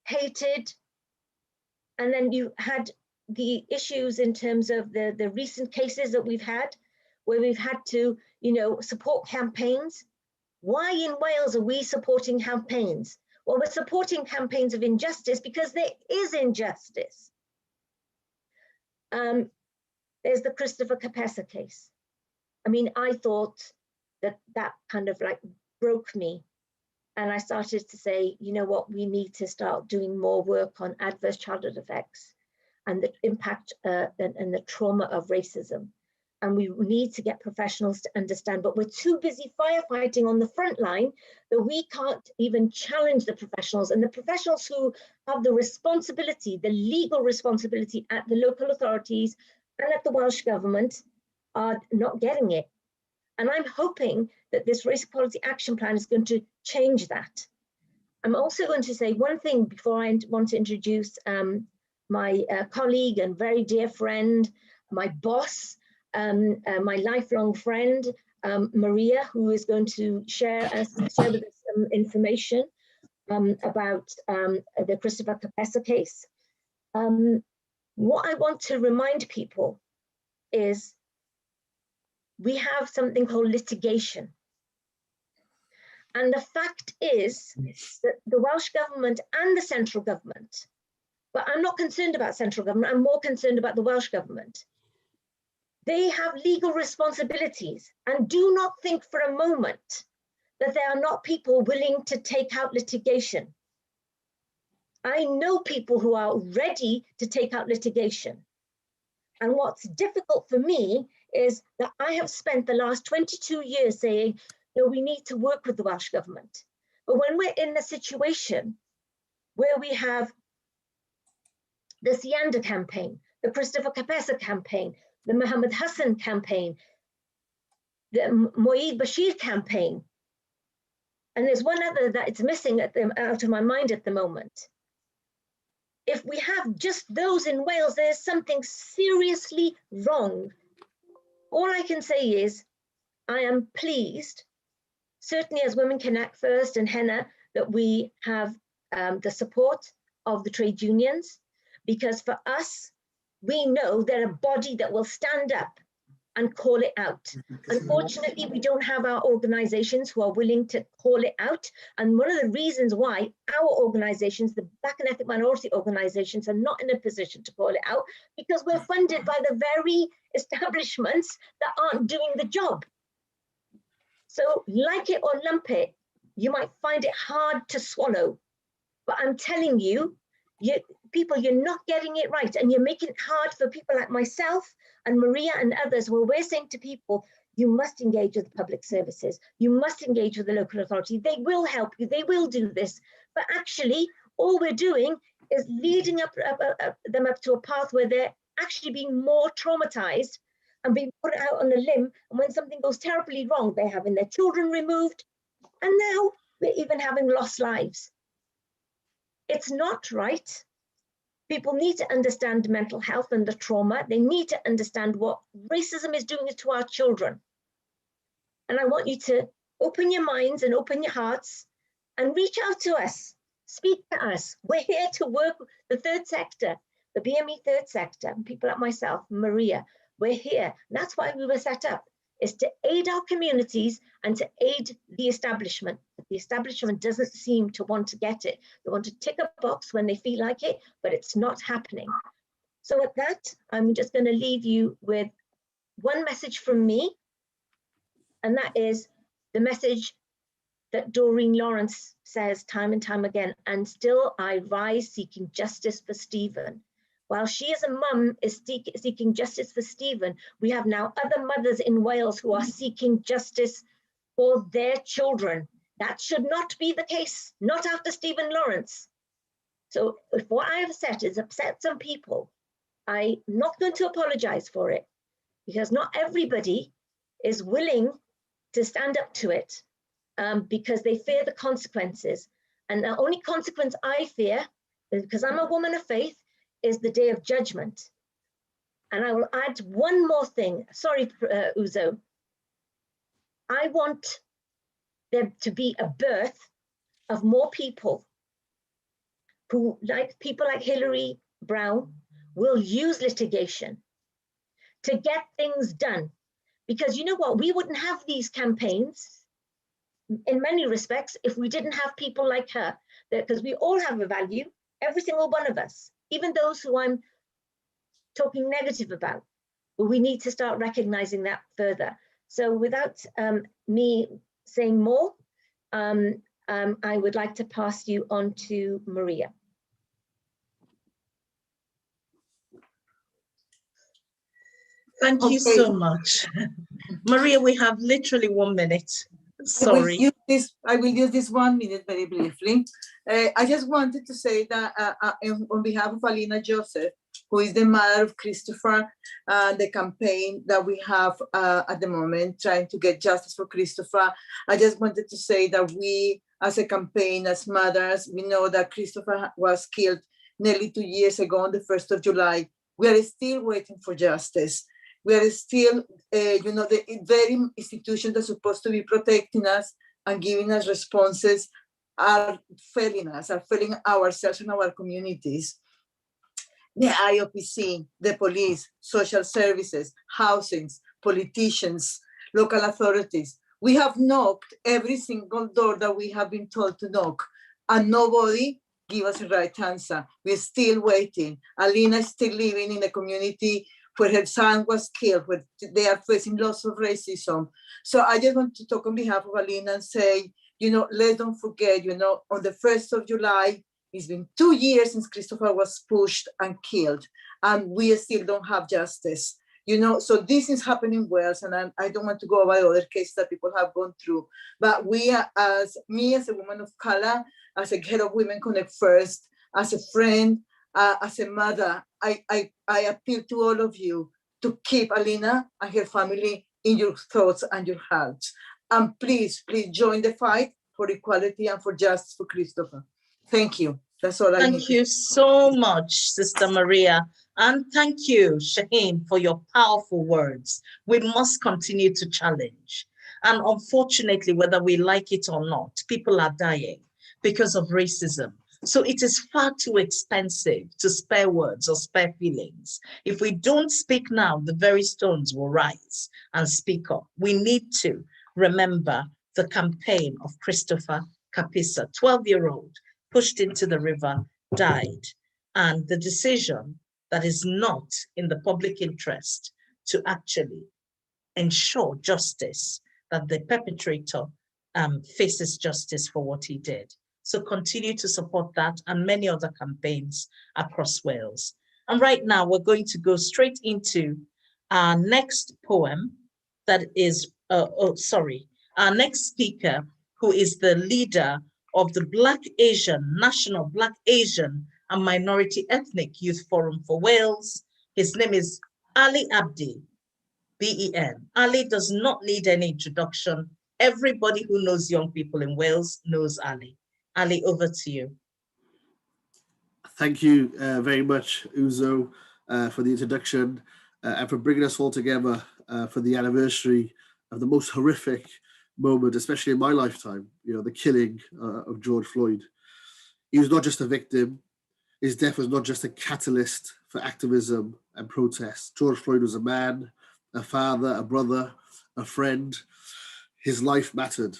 hated, and then you had the issues in terms of the recent cases that we've had, where we've had to, support campaigns. Why in Wales are we supporting campaigns? Well, we're supporting campaigns of injustice because there is injustice. There's the Christopher Capessa case. I mean, I thought that kind of like broke me. And I started to say, you know what, we need to start doing more work on adverse childhood effects and the impact and the trauma of racism. And we need to get professionals to understand, but we're too busy firefighting on the front line that we can't even challenge the professionals. And the professionals who have the responsibility, the legal responsibility at the local authorities and at the Welsh Government are not getting it. And I'm hoping that this Race Equality Action Plan is going to change that. I'm also going to say one thing before I want to introduce my colleague and very dear friend, my boss, my lifelong friend, Maria, who is going to share with us some information about the Christopher Capessa case. What I want to remind people is we have something called litigation. And the fact is that the Welsh Government and the central government, but I'm not concerned about central government, I'm more concerned about the Welsh Government. They have legal responsibilities, and do not think for a moment that there are not people willing to take out litigation. I know people who are ready to take out litigation. And what's difficult for me is that I have spent the last 22 years saying, no, we need to work with the Welsh Government. But when we're in a situation where we have the Sianda campaign, the Christopher Capessa campaign, the Mohammed Hassan campaign, the Moeed Bashir campaign, and there's one other that it's missing out of my mind at the moment. If we have just those in Wales, there's something seriously wrong. All I can say is, I am pleased, certainly as Women Connect First and Henna, that we have the support of the trade unions, because for us, we know they're a body that will stand up and call it out. Unfortunately, we don't have our organizations who are willing to call it out. And one of the reasons why our organizations, the Black and Ethnic Minority organizations, are not in a position to call it out, because we're funded by the very establishments that aren't doing the job. So like it or lump it, you might find it hard to swallow. But I'm telling you, people, you're not getting it right, and you're making it hard for people like myself and Maria and others, where we're saying to people, you must engage with the public services, you must engage with the local authority, they will help you, they will do this. But actually, all we're doing is leading them up to a path where they're actually being more traumatized and being put out on a limb. And when something goes terribly wrong, they're having their children removed, and now we're even having lost lives. It's not right. People need to understand mental health and the trauma. They need to understand what racism is doing to our children. And I want you to open your minds and open your hearts and reach out to us, speak to us. We're here to work with the third sector, the BME third sector, and people like myself, Maria. we're here. And that's why we were set up, is to aid our communities and to aid the establishment. The establishment doesn't seem to want to get it. They want to tick a box when they feel like it, but it's not happening. So at that, I'm just going to leave you with one message from me, and that is the message that Doreen Lawrence says time and time again, and still I rise seeking justice for Stephen. While she as a mum is seeking justice for Stephen, we have now other mothers in Wales who are seeking justice for their children. That should not be the case, not after Stephen Lawrence. So if what I have said has upset some people, I'm not going to apologize for it, because not everybody is willing to stand up to it. Because they fear the consequences. And the only consequence I fear, because I'm a woman of faith, is the day of judgment. And I will add one more thing. Sorry, Uzo. I want there to be a birth of more people who, like people like Hillary Brown, will use litigation to get things done. Because you know what? We wouldn't have these campaigns in many respects if we didn't have people like her, because we all have a value, every single one of us, even those who I'm talking negative about. But we need to start recognizing that further. So without me saying more, I would like to pass you on to Maria. Thank you so much. Maria, we have literally 1 minute. Sorry. I will use this 1 minute very briefly. I just wanted to say that on behalf of Alina Joseph, who is the mother of Christopher, the campaign that we have at the moment, trying to get justice for Christopher, I just wanted to say that we, as a campaign, as mothers, we know that Christopher was killed nearly 2 years ago on the 1st of July. We are still waiting for justice. We are still, the very institutions that are supposed to be protecting us and giving us responses are failing us, are failing ourselves and our communities. The IOPC, the police, social services, housings, politicians, local authorities. We have knocked every single door that we have been told to knock, and nobody give us the right answer. We're still waiting. Alina is still living in a community where her son was killed, where they are facing lots of racism. So I just want to talk on behalf of Alina and say, let's don't forget, on the 1st of July, it's been 2 years since Christopher was pushed and killed, and we still don't have justice. So this is happening in Wales, and I don't want to go over other cases that people have gone through, but as a woman of color, as a head of Women Connect First, as a friend, as a mother, I appeal to all of you to keep Alina and her family in your thoughts and your hearts. And please join the fight for equality and for justice for Christopher. Thank you. That's all I need. Thank you so much, Sister Maria. And thank you, Shaheen, for your powerful words. We must continue to challenge. And unfortunately, whether we like it or not, people are dying because of racism. So it is far too expensive to spare words or spare feelings. If we don't speak now, the very stones will rise and speak up. We need to remember the campaign of Christopher Kapisa, 12-year-old, pushed into the river, died, and the decision that is not in the public interest to actually ensure justice, that the perpetrator faces justice for what he did. So continue to support that and many other campaigns across Wales. And right now we're going to go straight into our next poem that is, our next speaker, who is the leader of the National Black Asian and Minority Ethnic Youth Forum for Wales. His name is Ali Abdi, B-E-N. Ali does not need any introduction. Everybody who knows young people in Wales knows Ali. Ali, over to you. Thank you very much, Uzo, for the introduction and for bringing us all together for the anniversary of the most horrific moment, especially in my lifetime, the killing of George Floyd. He was not just a victim, His death was not just a catalyst for activism and protest. George Floyd was a man, a father, a brother, a friend. His life mattered.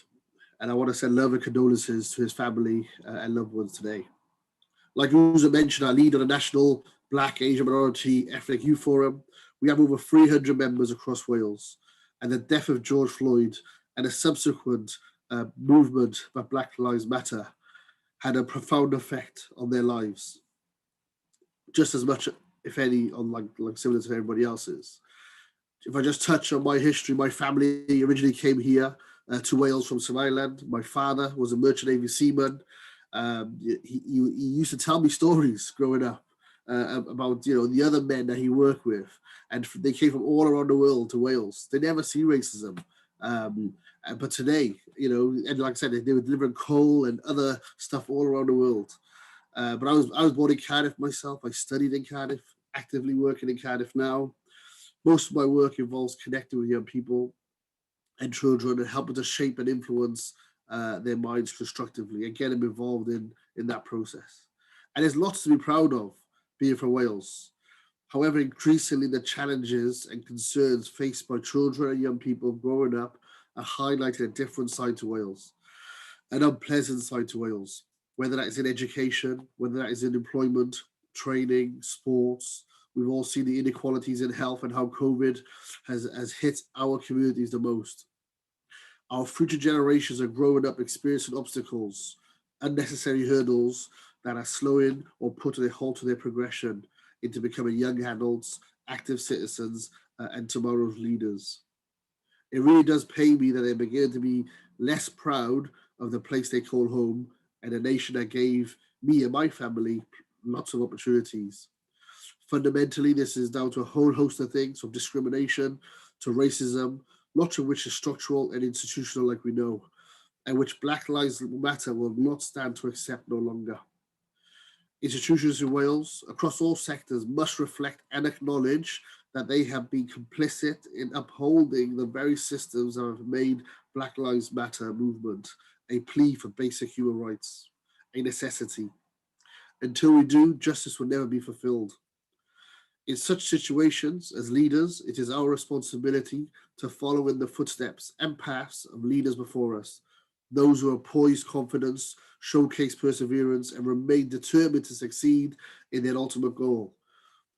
And I want to send love and condolences to his family and loved ones today. Like Uzo mentioned, I lead on a national Black, Asian minority ethnic youth forum. We have over 300 members across Wales. And the death of George Floyd and the subsequent movement by Black Lives Matter had a profound effect on their lives. Just as much, if any, on like similar to everybody else's. If I just touch on my history, my family originally came here to Wales from St. Ireland. My father was a merchant navy seaman. He used to tell me stories growing up about the other men that he worked with, and they came from all around the world to Wales. They never see racism, but today, and like I said, they were delivering coal and other stuff all around the world. But I was born in Cardiff myself. I studied in Cardiff, actively working in Cardiff now. Most of my work involves connecting with young people and children and helping to shape and influence their minds constructively and get them involved in that process. And there's lots to be proud of being from Wales. However, increasingly the challenges and concerns faced by children and young people growing up are highlighting a different side to Wales, an unpleasant side to Wales, whether that is in education, whether that is in employment, training, sports. We've all seen the inequalities in health and how COVID has hit our communities the most. Our future generations are growing up experiencing obstacles, unnecessary hurdles that are slowing or putting a halt to their progression into becoming young adults, active citizens, and tomorrow's leaders. It really does pain me that they begin to be less proud of the place they call home and a nation that gave me and my family lots of opportunities. Fundamentally, this is down to a whole host of things, from discrimination to racism, lots of which is structural and institutional, like we know, and which Black Lives Matter will not stand to accept no longer. Institutions in Wales, across all sectors, must reflect and acknowledge that they have been complicit in upholding the very systems that have made Black Lives Matter movement a plea for basic human rights, a necessity. Until we do, justice will never be fulfilled. In such situations, as leaders, it is our responsibility to follow in the footsteps and paths of leaders before us, those who have poised confidence, showcase perseverance, and remain determined to succeed in their ultimate goal.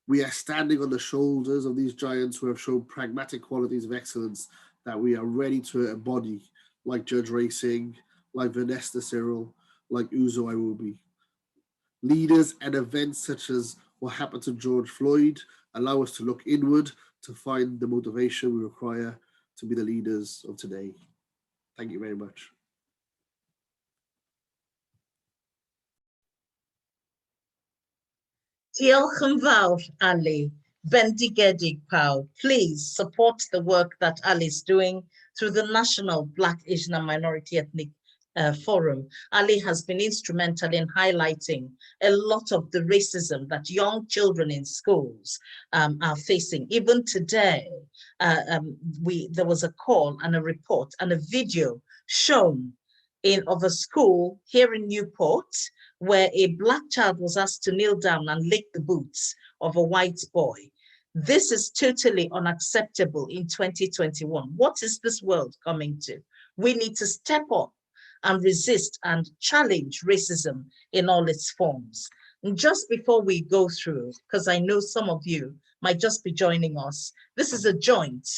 We are standing on the shoulders of these giants who have shown pragmatic qualities of excellence that we are ready to embody, like Judge Racing, like Vanessa Cyril, like Uzo Iwobi. Leaders and events such as what happened to George Floyd allow us to look inward to find the motivation we require to be the leaders of today. Thank you very much. Diolch yn fawr, Ali. Bendigedig pawb. Please support the work that Ali is doing through the National Black, Asian and Minority Ethnic Forum. Ali has been instrumental in highlighting a lot of the racism that young children in schools are facing. Even today, there was a call and a report and a video shown of a school here in Newport where a Black child was asked to kneel down and lick the boots of a white boy. This is totally unacceptable in 2021. What is this world coming to? We need to step up and resist and challenge racism in all its forms. And just before we go through, because I know some of you might just be joining us, this is a joint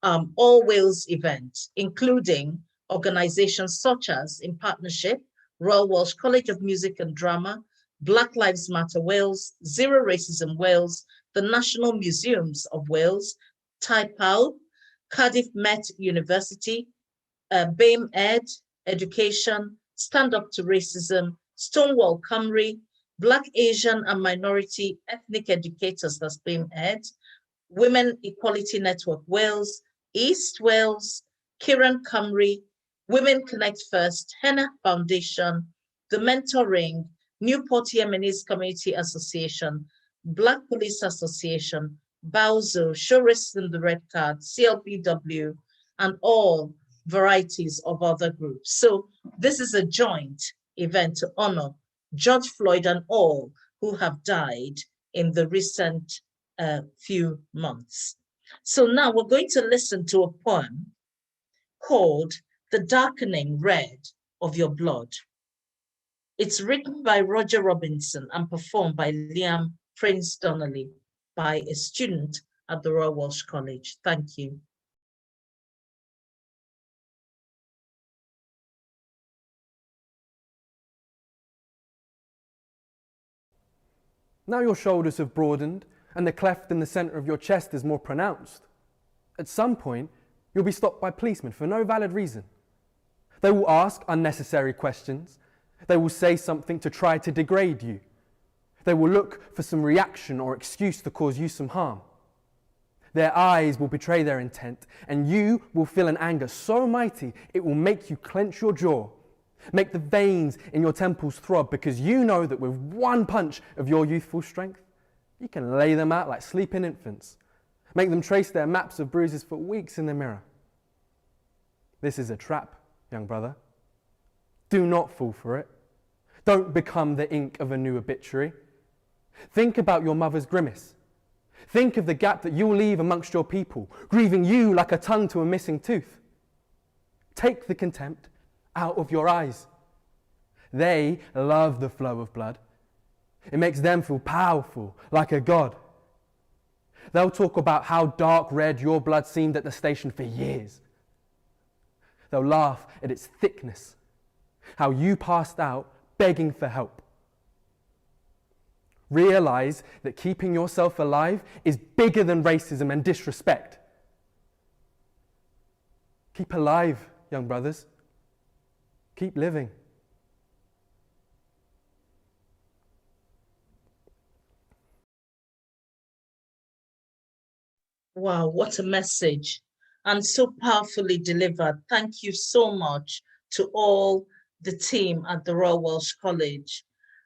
All Wales event, including organizations such as, in partnership, Royal Welsh College of Music and Drama, Black Lives Matter Wales, Zero Racism Wales, the National Museums of Wales, TAIPAL, Cardiff Met University, BAME Ed, Education, Stand Up to Racism, Stonewall Cymru, Black, Asian and Minority Ethnic Educators, that's BAME Ed, Women Equality Network Wales, East Wales, Kiran Cymru, Women Connect First, Henna Foundation, the Mentoring, Newport Yemenis Community Association, Black Police Association, BAUZO, Showrists in the Red Card, CLPW, and all varieties of other groups. So this is a joint event to honor George Floyd and all who have died in the recent few months. So now we're going to listen to a poem called The Darkening Red of Your Blood. It's written by Roger Robinson and performed by Liam Prince Donnelly by a student at the Royal Welsh College. Thank you. Now your shoulders have broadened and the cleft in the centre of your chest is more pronounced. At some point, you'll be stopped by policemen for no valid reason. They will ask unnecessary questions. They will say something to try to degrade you. They will look for some reaction or excuse to cause you some harm. Their eyes will betray their intent, and you will feel an anger so mighty it will make you clench your jaw, make the veins in your temples throb, because you know that with one punch of your youthful strength, you can lay them out like sleeping infants, make them trace their maps of bruises for weeks in the mirror. This is a trap, young brother. Do not fall for it. Don't become the ink of a new obituary. Think about your mother's grimace. Think of the gap that you'll leave amongst your people, grieving you like a tongue to a missing tooth. Take the contempt out of your eyes. They love the flow of blood. It makes them feel powerful, like a god. They'll talk about how dark red your blood seemed at the station for years. They'll laugh at its thickness, how you passed out begging for help. Realize that keeping yourself alive is bigger than racism and disrespect. Keep alive, young brothers. Keep living. Wow, what a message, and so powerfully delivered. Thank you so much to all the team at the Royal Welsh College.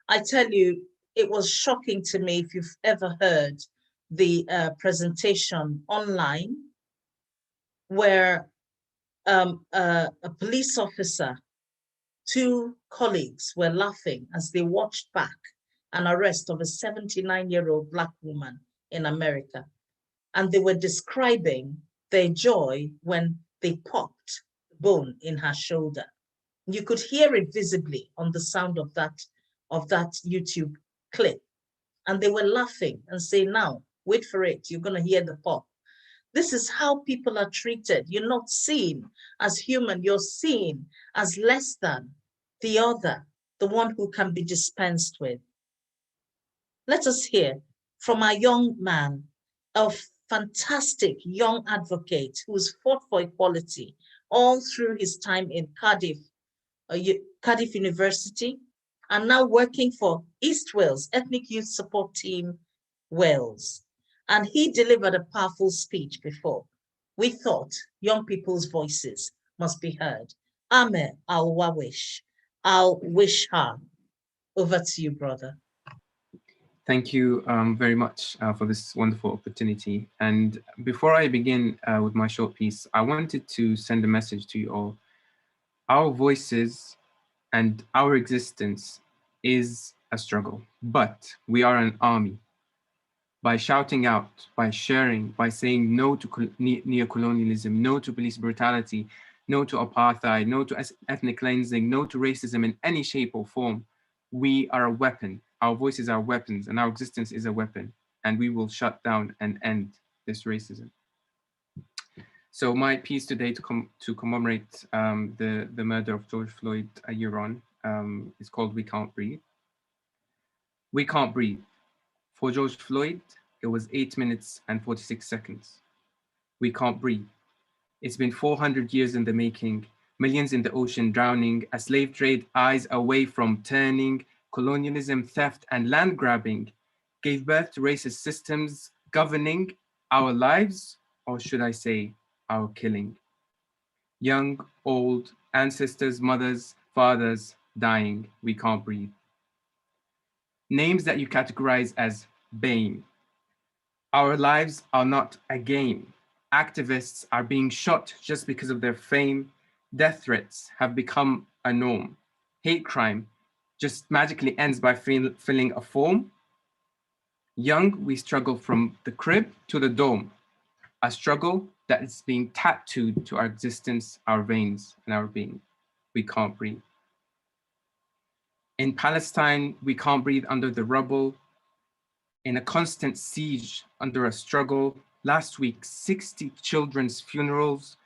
I tell you, it was shocking to me, if you've ever heard the presentation online, where a police officer, two colleagues were laughing as they watched back an arrest of a 79-year-old Black woman in America. And they were describing their joy when they popped the bone in her shoulder. You could hear it visibly on the sound of that YouTube clip. And they were laughing and saying, now, wait for it, you're gonna hear the pop. This is how people are treated. You're not seen as human, you're seen as less than the other, the one who can be dispensed with. Let us hear from a young man, a fantastic young advocate who's fought for equality all through his time in Cardiff University, and now working for East Wales Ethnic Youth Support Team Wales. And he delivered a powerful speech before. We thought young people's voices must be heard. Ame Al-Wawish, I'll wish her. Over to you, brother. Thank you very much for this wonderful opportunity. And before I begin with my short piece, I wanted to send a message to you all. Our voices and our existence is a struggle, but we are an army. By shouting out, by sharing, by saying no to neocolonialism, no to police brutality, no to apartheid, no to ethnic cleansing, no to racism in any shape or form, we are a weapon. Our voices are weapons, and our existence is a weapon, and we will shut down and end this racism. So my piece today to commemorate the murder of George Floyd a year on is called We Can't Breathe. We can't breathe. For George Floyd, it was 8 minutes and 46 seconds. We can't breathe. It's been 400 years in the making, millions in the ocean drowning, a slave trade eyes away from turning, colonialism, theft, and land grabbing gave birth to racist systems governing our lives, or should I say, our killing. Young, old, ancestors, mothers, fathers, dying, we can't breathe. Names that you categorize as BAME. Our lives are not a game. Activists are being shot just because of their fame. Death threats have become a norm. Hate crime just magically ends by filling a form. Young, we struggle from the crib to the dome, a struggle that is being tattooed to our existence, our veins, and our being. We can't breathe. In Palestine, we can't breathe under the rubble, in a constant siege, under a struggle. Last week, 60 children's funerals,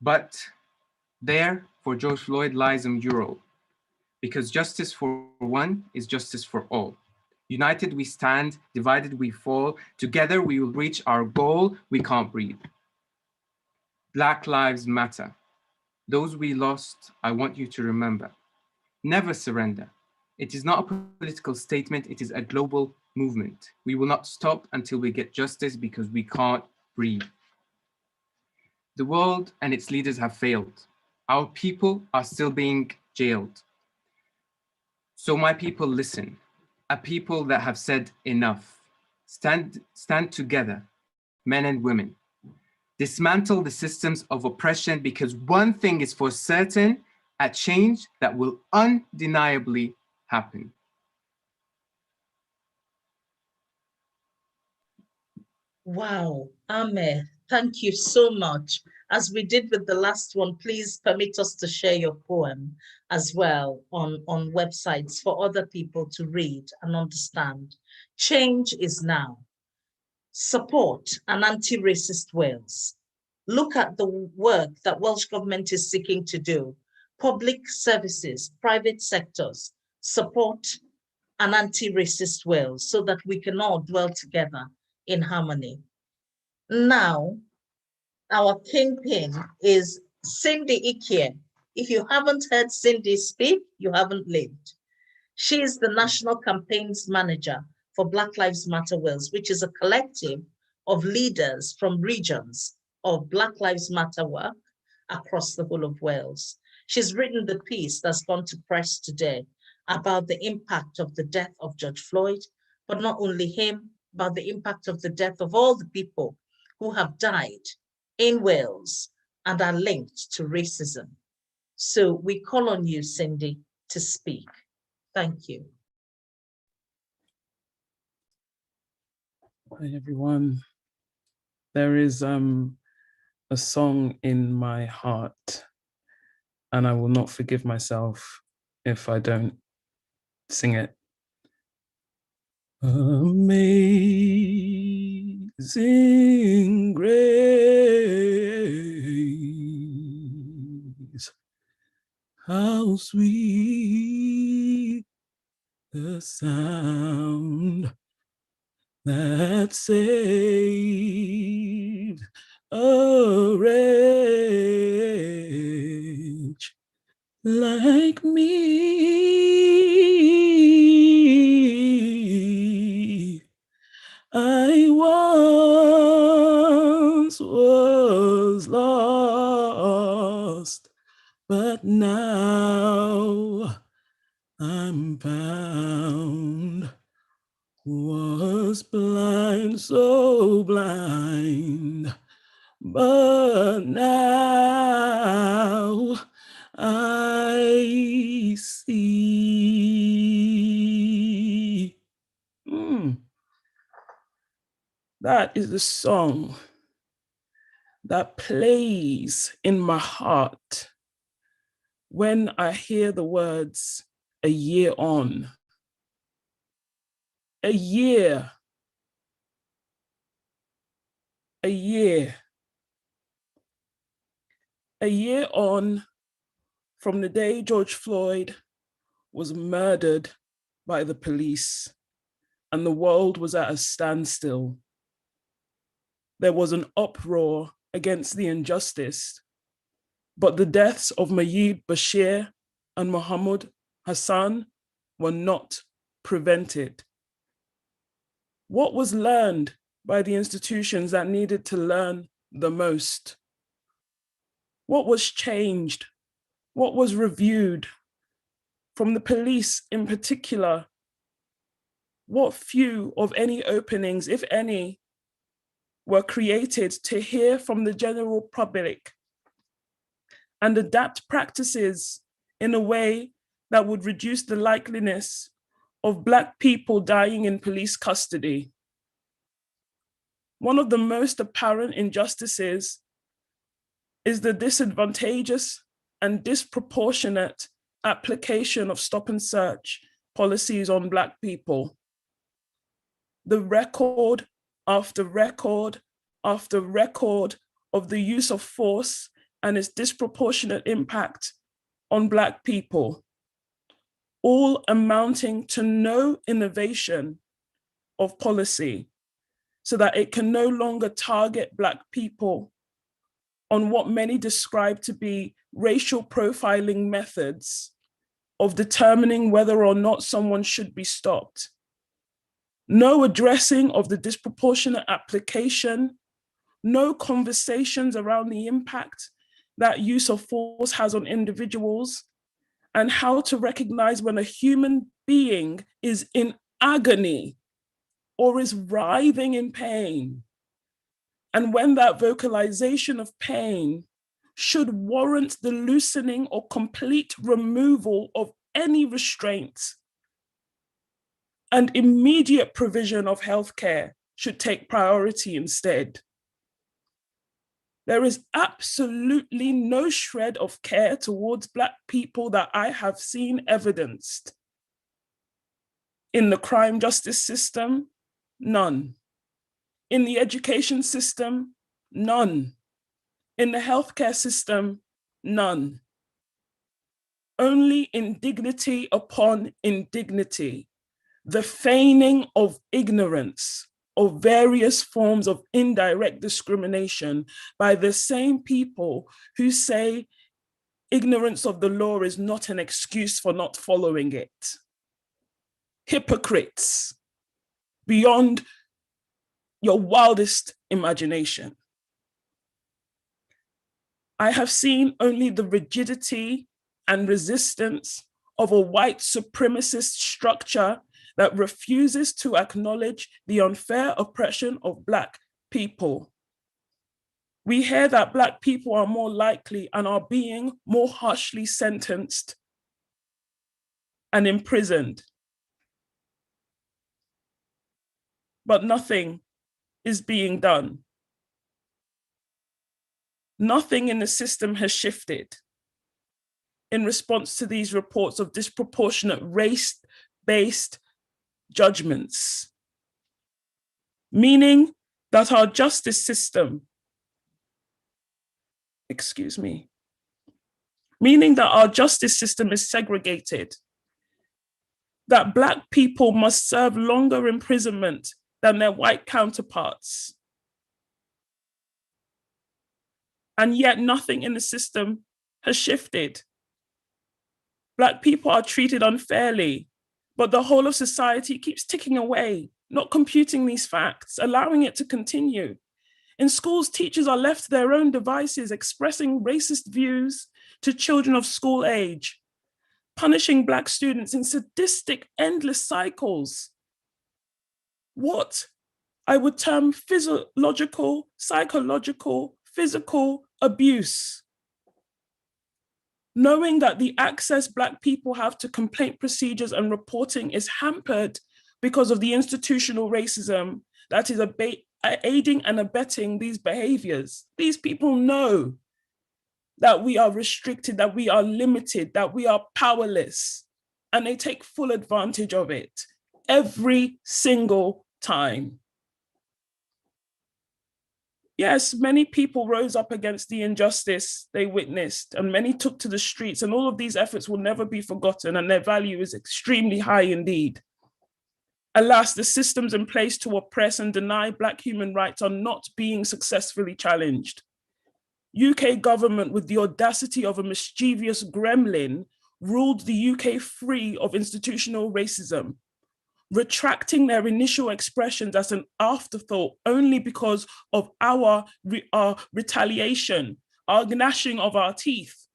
but there, for George Floyd, lies a mural, because justice for one is justice for all. United we stand, divided we fall. Together we will reach our goal. We can't breathe. Black lives matter. Those we lost, I want you to remember. Never surrender. It is not a political statement, it is a global movement. We will not stop until we get justice because we can't breathe. The world and its leaders have failed. Our people are still being jailed. So my people, listen. A people that have said enough. Stand together, men and women. Dismantle the systems of oppression, because one thing is for certain, a change that will undeniably happen. Wow, Ameh, thank you so much. As we did with the last one, please permit us to share your poem as well on websites for other people to read and understand. Change is now. Support an anti-racist Wales. Look at the work that Welsh government is seeking to do. Public services, private sectors, support an anti-racist Wales so that we can all dwell together in harmony. Now, our kingpin is Cindy Ikie. If you haven't heard Cindy speak, you haven't lived. She is the National Campaigns Manager for Black Lives Matter Wales, which is a collective of leaders from regions of Black Lives Matter work across the whole of Wales. She's written the piece that's gone to press today about the impact of the death of George Floyd, but not only him, about the impact of the death of all the people who have died in Wales and are linked to racism. So we call on you, Cindy, to speak. Thank you. Hi, everyone. There is a song in my heart, and I will not forgive myself if I don't sing it. Amazing grace, how sweet the sound that saved a wretch like me. I once was lost, but now I'm found. Was blind, so blind, but now I see. That is the song that plays in my heart when I hear the words "a year on." A year. A year. A year on from the day George Floyd was murdered by the police and the world was at a standstill. There was an uproar against the injustice, but the deaths of Mayid Bashir and Mohammed Hassan were not prevented. What was learned by the institutions that needed to learn the most? What was changed? What was reviewed? From the police in particular, what few of any openings, if any, were created to hear from the general public and adapt practices in a way that would reduce the likeliness of Black people dying in police custody. One of the most apparent injustices is the disadvantageous and disproportionate application of stop and search policies on Black people. The record after record after record of the use of force and its disproportionate impact on Black people, all amounting to no innovation of policy so that it can no longer target Black people on what many describe to be racial profiling methods of determining whether or not someone should be stopped. No addressing of the disproportionate application, no conversations around the impact that use of force has on individuals, and how to recognize when a human being is in agony or is writhing in pain, and when that vocalization of pain should warrant the loosening or complete removal of any restraint, and immediate provision of healthcare should take priority instead. There is absolutely no shred of care towards Black people that I have seen evidenced. In the crime justice system, none. In the education system, none. In the healthcare system, none. Only indignity upon indignity, the feigning of ignorance of various forms of indirect discrimination by the same people who say ignorance of the law is not an excuse for not following it. Hypocrites beyond your wildest imagination. I have seen only the rigidity and resistance of a white supremacist structure that refuses to acknowledge the unfair oppression of Black people. We hear that Black people are more likely and are being more harshly sentenced and imprisoned. But nothing is being done. Nothing in the system has shifted in response to these reports of disproportionate race-based judgments, meaning that our justice system, meaning that our justice system is segregated, that Black people must serve longer imprisonment than their white counterparts. And yet nothing in the system has shifted. Black people are treated unfairly, but the whole of society keeps ticking away, not computing these facts, allowing it to continue. In schools, teachers are left to their own devices, expressing racist views to children of school age, punishing Black students in sadistic, endless cycles. What I would term physiological, psychological, physical abuse. Knowing that the access Black people have to complaint procedures and reporting is hampered because of the institutional racism that is aiding and abetting these behaviors. These people know that we are restricted, that we are limited, that we are powerless, and they take full advantage of it every single time. Yes, many people rose up against the injustice they witnessed, and many took to the streets, and all of these efforts will never be forgotten, and their value is extremely high indeed. Alas, the systems in place to oppress and deny Black human rights are not being successfully challenged. UK government, with the audacity of a mischievous gremlin, ruled the UK free of institutional racism, retracting their initial expressions as an afterthought only because of our retaliation, our gnashing of our teeth.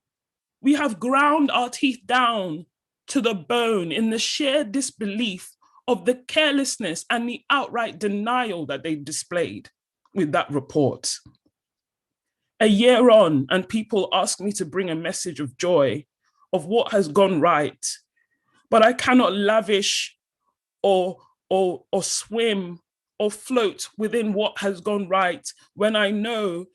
We have ground our teeth down to the bone in the sheer disbelief of the carelessness and the outright denial that they displayed with that report. A year on, and people ask me to bring a message of joy, of what has gone right, but I cannot lavish or swim or float within what has gone right, when I know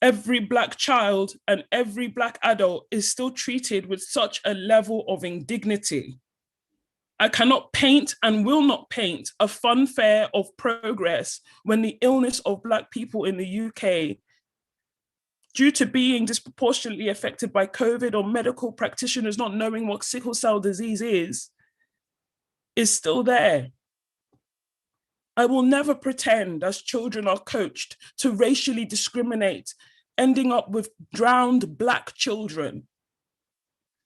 every Black child and every Black adult is still treated with such a level of indignity. I cannot paint and will not paint a fun fair of progress when the illness of Black people in the UK, due to being disproportionately affected by COVID or medical practitioners not knowing what sickle cell disease is still there. I will never pretend as children are coached to racially discriminate, ending up with drowned Black children,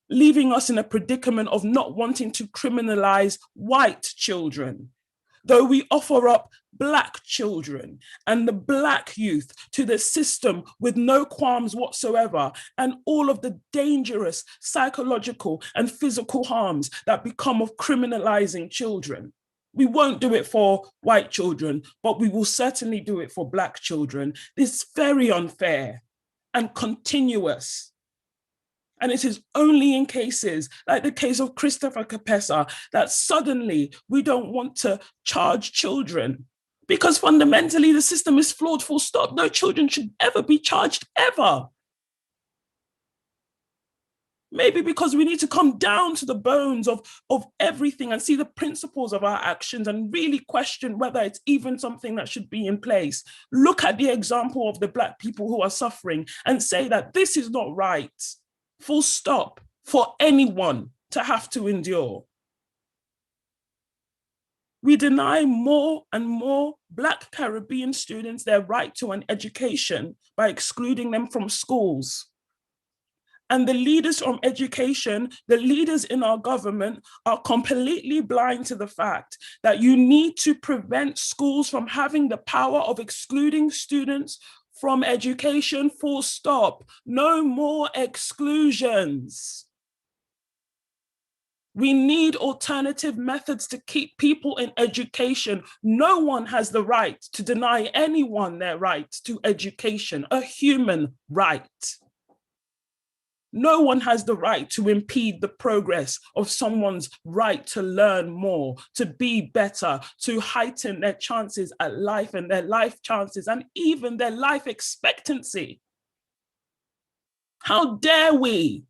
leaving us in a predicament of not wanting to criminalize white children, though we offer up Black children and the Black youth to the system with no qualms whatsoever, and all of the dangerous psychological and physical harms that become of criminalizing children. We won't do it for white children, but we will certainly do it for Black children. It's very unfair and continuous. And it is only in cases like the case of Christopher Kapesa that suddenly we don't want to charge children, because fundamentally the system is flawed, full stop. No children should ever be charged, ever. Maybe because we need to come down to the bones of everything and see the principles of our actions and really question whether it's even something that should be in place. Look at the example of the Black people who are suffering and say that this is not right. Full stop, for anyone to have to endure. We deny more and more Black Caribbean students their right to an education by excluding them from schools. And the leaders from education, the leaders in our government, are completely blind to the fact that you need to prevent schools from having the power of excluding students from education, full stop. No more exclusions. We need alternative methods to keep people in education. No one has the right to deny anyone their right to education, a human right. No one has the right to impede the progress of someone's right to learn more, to be better, to heighten their chances at life and their life chances and even their life expectancy. How dare we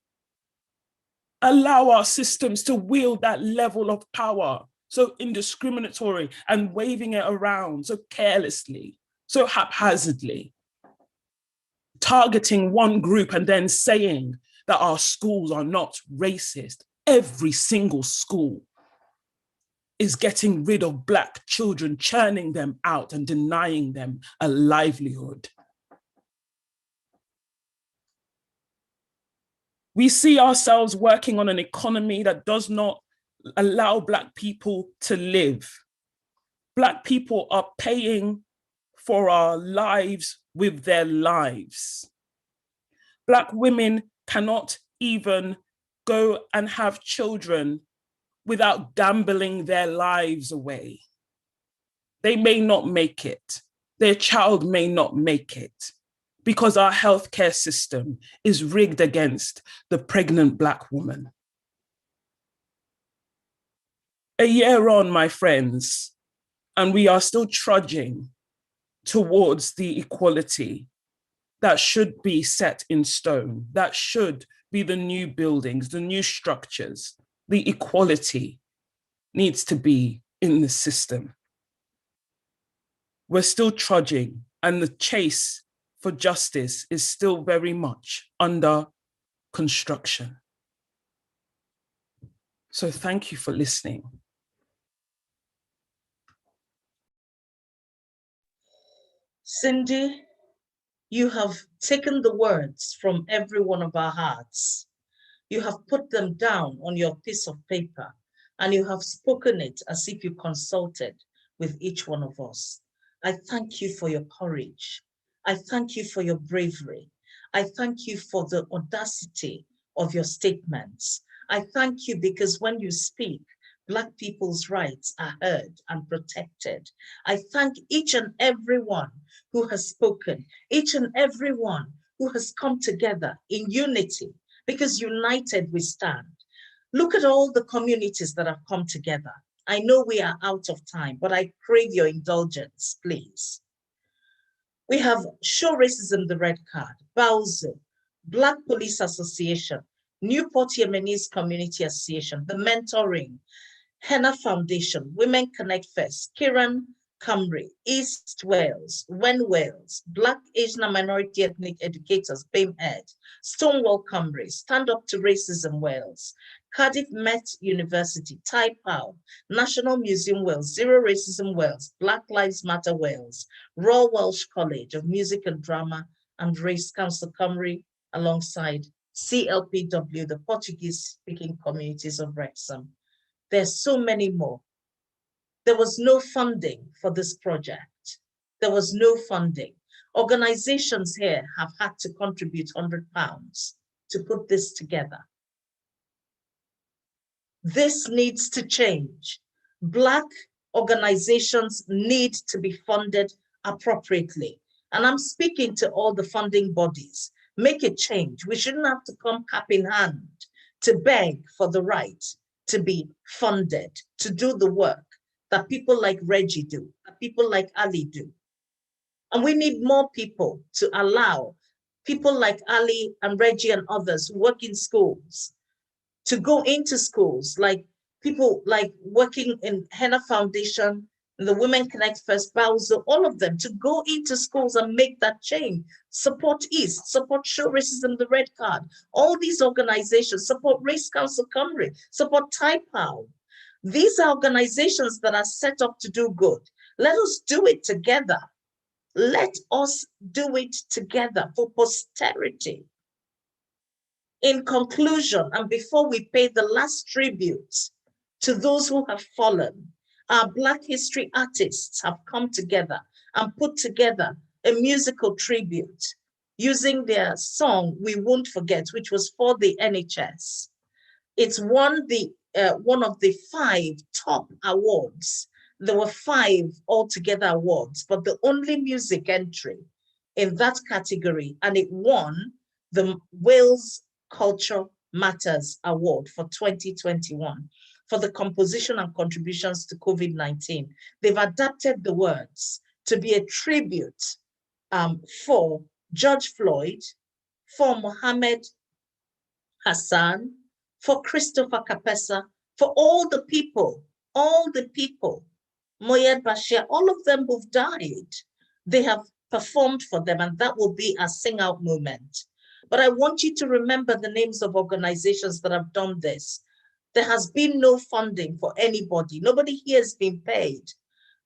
allow our systems to wield that level of power so indiscriminatory and waving it around so carelessly, so haphazardly, targeting one group and then saying that our schools are not racist. Every single school is getting rid of Black children, churning them out and denying them a livelihood. We see ourselves working on an economy that does not allow Black people to live. Black people are paying for our lives with their lives. Black women cannot even go and have children without gambling their lives away. They may not make it. Their child may not make it because our healthcare system is rigged against the pregnant Black woman. A year on, my friends, and we are still trudging towards the equality that should be set in stone, that should be the new buildings, the new structures. The equality needs to be in the system. We're still trudging, and the chase for justice is still very much under construction. So thank you for listening. Cindy, you have taken the words from every one of our hearts. You have put them down on your piece of paper, and you have spoken it as if you consulted with each one of us. I thank you for your courage. I thank you for your bravery. I thank you for the audacity of your statements. I thank you because when you speak, Black people's rights are heard and protected. I thank each and every one who has spoken, each and every one who has come together in unity, because united we stand. Look at all the communities that have come together. I know we are out of time, but I crave your indulgence, please. We have Show Racism the Red Card, BAUZO, Black Police Association, Newport Yemenis Community Association, The Mentoring, Henna Foundation, Women Connect First, Kiran Camry, East Wales, Wen Wales, Black Asian and Minority Ethnic Educators, BAMED, Stonewall Camry, Stand Up to Racism Wales, Cardiff Met University, Tai Pao, National Museum Wales, Zero Racism Wales, Black Lives Matter Wales, Royal Welsh College of Music and Drama and Race Council Camry, alongside CLPW, the Portuguese-speaking communities of Wrexham. There's so many more. There was no funding for this project. There was no funding. Organizations here have had to contribute £100 to put this together. This needs to change. Black organizations need to be funded appropriately. And I'm speaking to all the funding bodies. Make a change. We shouldn't have to come cap in hand to beg for the right to be funded, to do the work that people like Reggie do, that people like Ali do. And we need more people to allow people like Ali and Reggie and others who work in schools to go into schools, like people like working in Henna Foundation, the Women Connect First, BAUZO, all of them, to go into schools and make that change. Support East, support Show Racism the Red Card, all these organizations, support Race Council Camry, support Tai Pao. These are organizations that are set up to do good. Let us do it together. Let us do it together for posterity. In conclusion, and before we pay the last tribute to those who have fallen, our Black history artists have come together and put together a musical tribute using their song, We Won't Forget, which was for the NHS. It's won one of the 5 top awards. There were 5 altogether awards, but the only music entry in that category, and it won the Wales Culture Matters Award for 2021 for the composition and contributions to COVID-19. They've adapted the words to be a tribute for George Floyd, for Mohammed Hassan, for Christopher Kapesa, for all the people, Moyed Bashir, all of them who've died. They have performed for them, and that will be a sing-out moment. But I want you to remember the names of organizations that have done this. There has been no funding for anybody. Nobody here has been paid.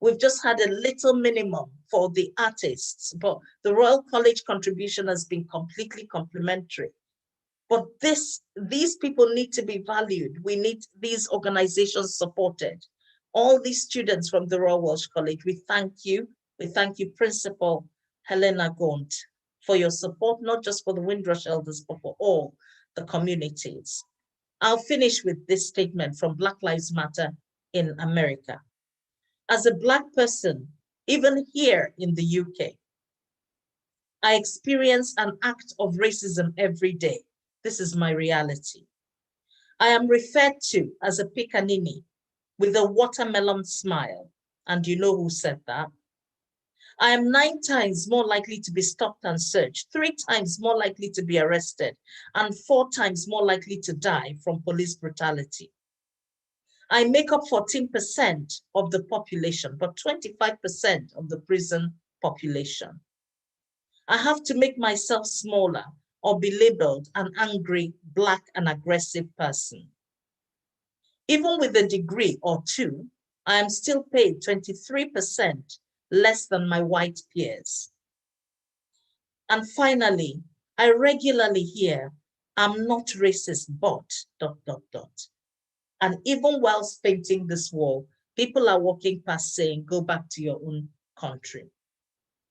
We've just had a little minimum for the artists, but the Royal College contribution has been completely complimentary. But these people need to be valued. We need these organizations supported. All these students from the Royal Welsh College, we thank you. We thank you, Principal Helena Gaunt, for your support, not just for the Windrush Elders, but for all the communities. I'll finish with this statement from Black Lives Matter in America. As a Black person, even here in the UK, I experience an act of racism every day. This is my reality. I am referred to as a Picanini with a watermelon smile. And you know who said that? I am 9 times more likely to be stopped and searched, 3 times more likely to be arrested, and 4 times more likely to die from police brutality. I make up 14% of the population, but 25% of the prison population. I have to make myself smaller or be labeled an angry, Black, and aggressive person. Even with a degree or 2, I am still paid 23% less than my white peers. And finally, I regularly hear, I'm not racist, but ... And even whilst painting this wall, people are walking past saying, go back to your own country.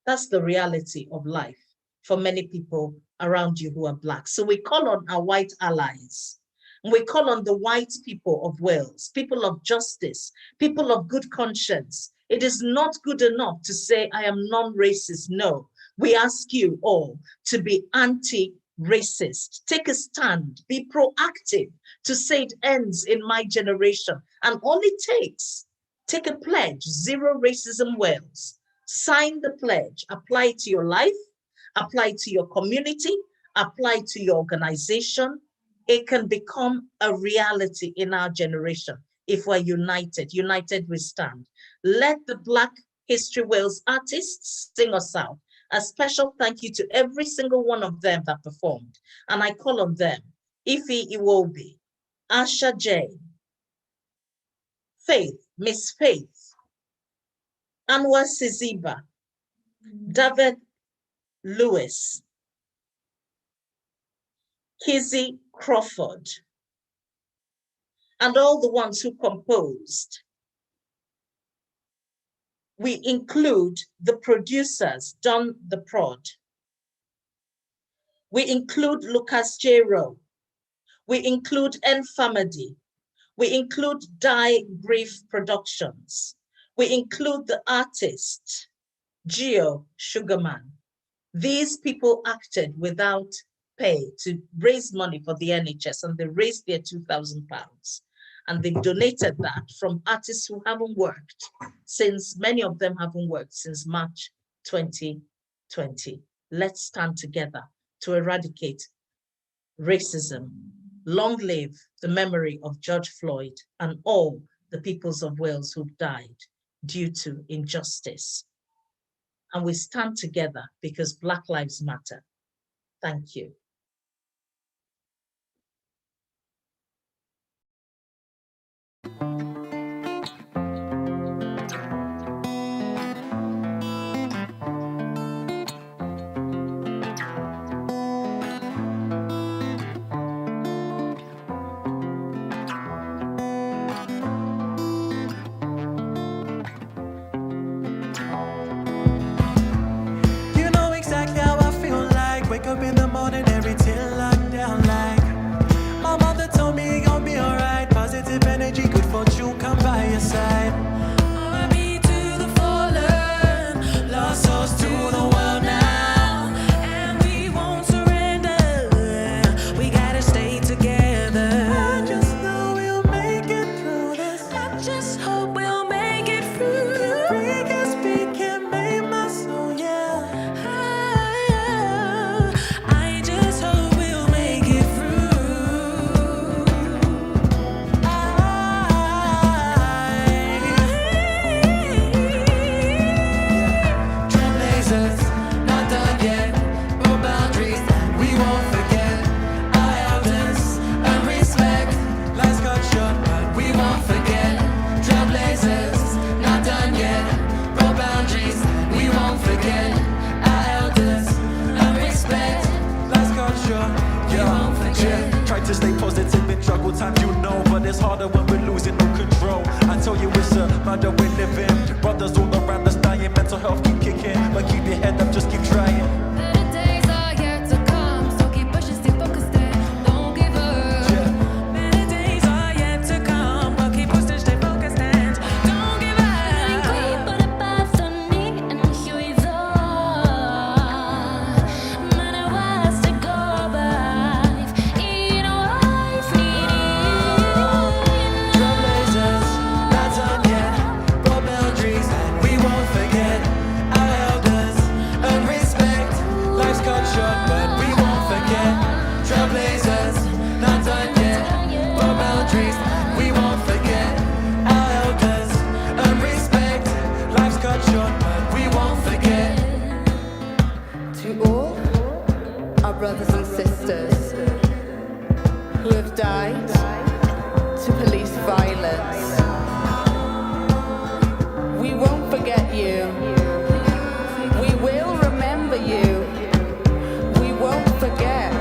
That's the reality of life for many people around you who are Black. So we call on our white allies. And we call on the white people of Wales, people of justice, people of good conscience. It is not good enough to say, I am non-racist. No, we ask you all to be anti racist. Take a stand, be proactive to say it ends in my generation. And all it takes, take a pledge, Zero Racism Wales. Sign the pledge, apply it to your life, apply it to your community, apply it to your organization. It can become a reality in our generation if we're united. United we stand. Let the Black History Wales artists sing us out. A special thank you to every single one of them that performed. And I call on them, Ife Iwobi, Asha J, Faith, Miss Faith, Anwar Siziba, David Lewis, Kizzy Crawford, and all the ones who composed. We include the producers, Don the Prod. We include Lucas J. Rowe. We include N. Famadi. We include Die Brief Productions. We include the artist, Gio Sugarman. These people acted without pay to raise money for the NHS, and they raised their £2,000. And they've donated that from artists who haven't worked since, many of them haven't worked since March 2020. Let's stand together to eradicate racism. Long live the memory of George Floyd and all the peoples of Wales who died due to injustice. And we stand together because Black Lives Matter. Thank you. Up in the morning, everything locked down like my mother told me you'll be alright. Positive energy, good fortune come by your side. R.I.P. to the fallen, lost souls to the world now, and we won't surrender. We gotta stay together. I just know we'll make it through this. I just hope we'll make it through. Can breathe, can speak, can make my soul, yeah. To stay positive in struggle times, you know, but it's harder when we're losing no control. I tell you it's a murder we live in. Brothers all around us dying, mental health keep kicking, but keep your head up, just keep trying. Better days are yet to come, so keep pushing, stay focused and don't give up. Yeah. Better days are yet to come, but keep pushing, stay focused and don't give up. Put a path on me and here is all. Man, I was to go by. Brothers and sisters who have died to police violence. We won't forget you. We will remember you. We won't forget.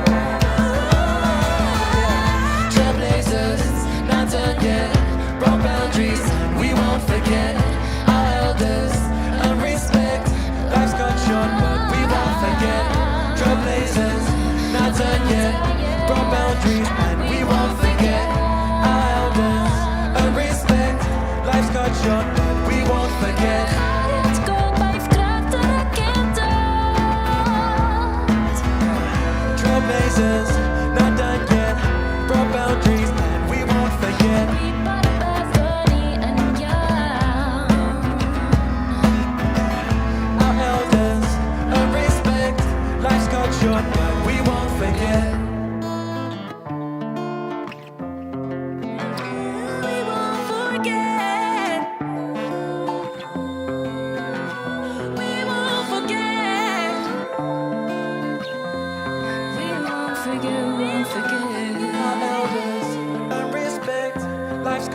Trailblazers, not done yet. Broad boundaries, we won't forget. Our elders and respect. Life's got short, but we won't forget. Trailblazers.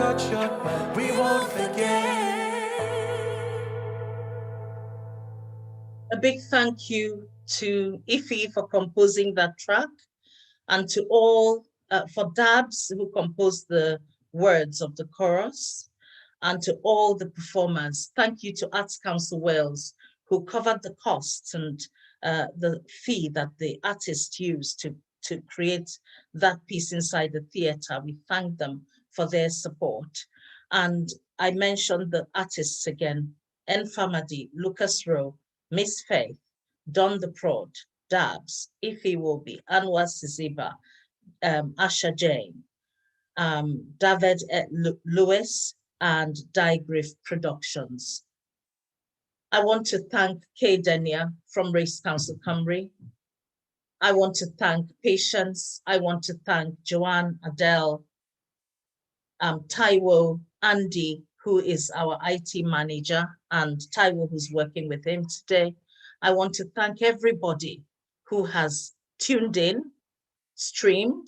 got shot, but we won't forget. A big thank you to Ife for composing that track, and to all, for Dabs who composed the words of the chorus, and to all the performers. Thank you to Arts Council Wales, who covered the costs and the fee that the artists used to create that piece inside the theatre. We thank them for their support. And I mentioned the artists again: Enfamadi, Lucas Rowe, Miss Faith, Don the Prod, Dabs, Ife Wobi, Anwar Siziba, Asha Jane, David Lewis, and Digraph Productions. I want to thank Kay Denia from Race Council Cymru. I want to thank Patience. I want to thank Joanne, Adele, Taiwo, Andy, who is our IT manager, and Taiwo, who's working with him today. I want to thank everybody who has tuned in, streamed,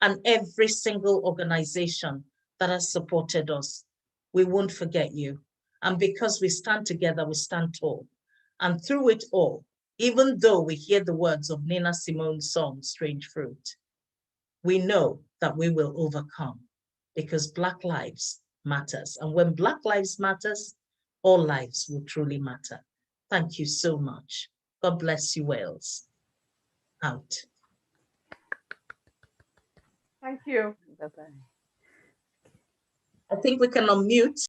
and every single organization that has supported us. We won't forget you. And because we stand together, we stand tall. And through it all, even though we hear the words of Nina Simone's song, Strange Fruit, we know that we will overcome, because Black lives matters. And when Black lives matters, all lives will truly matter. Thank you so much. God bless you, Wales. Out. Thank you. I think we can unmute.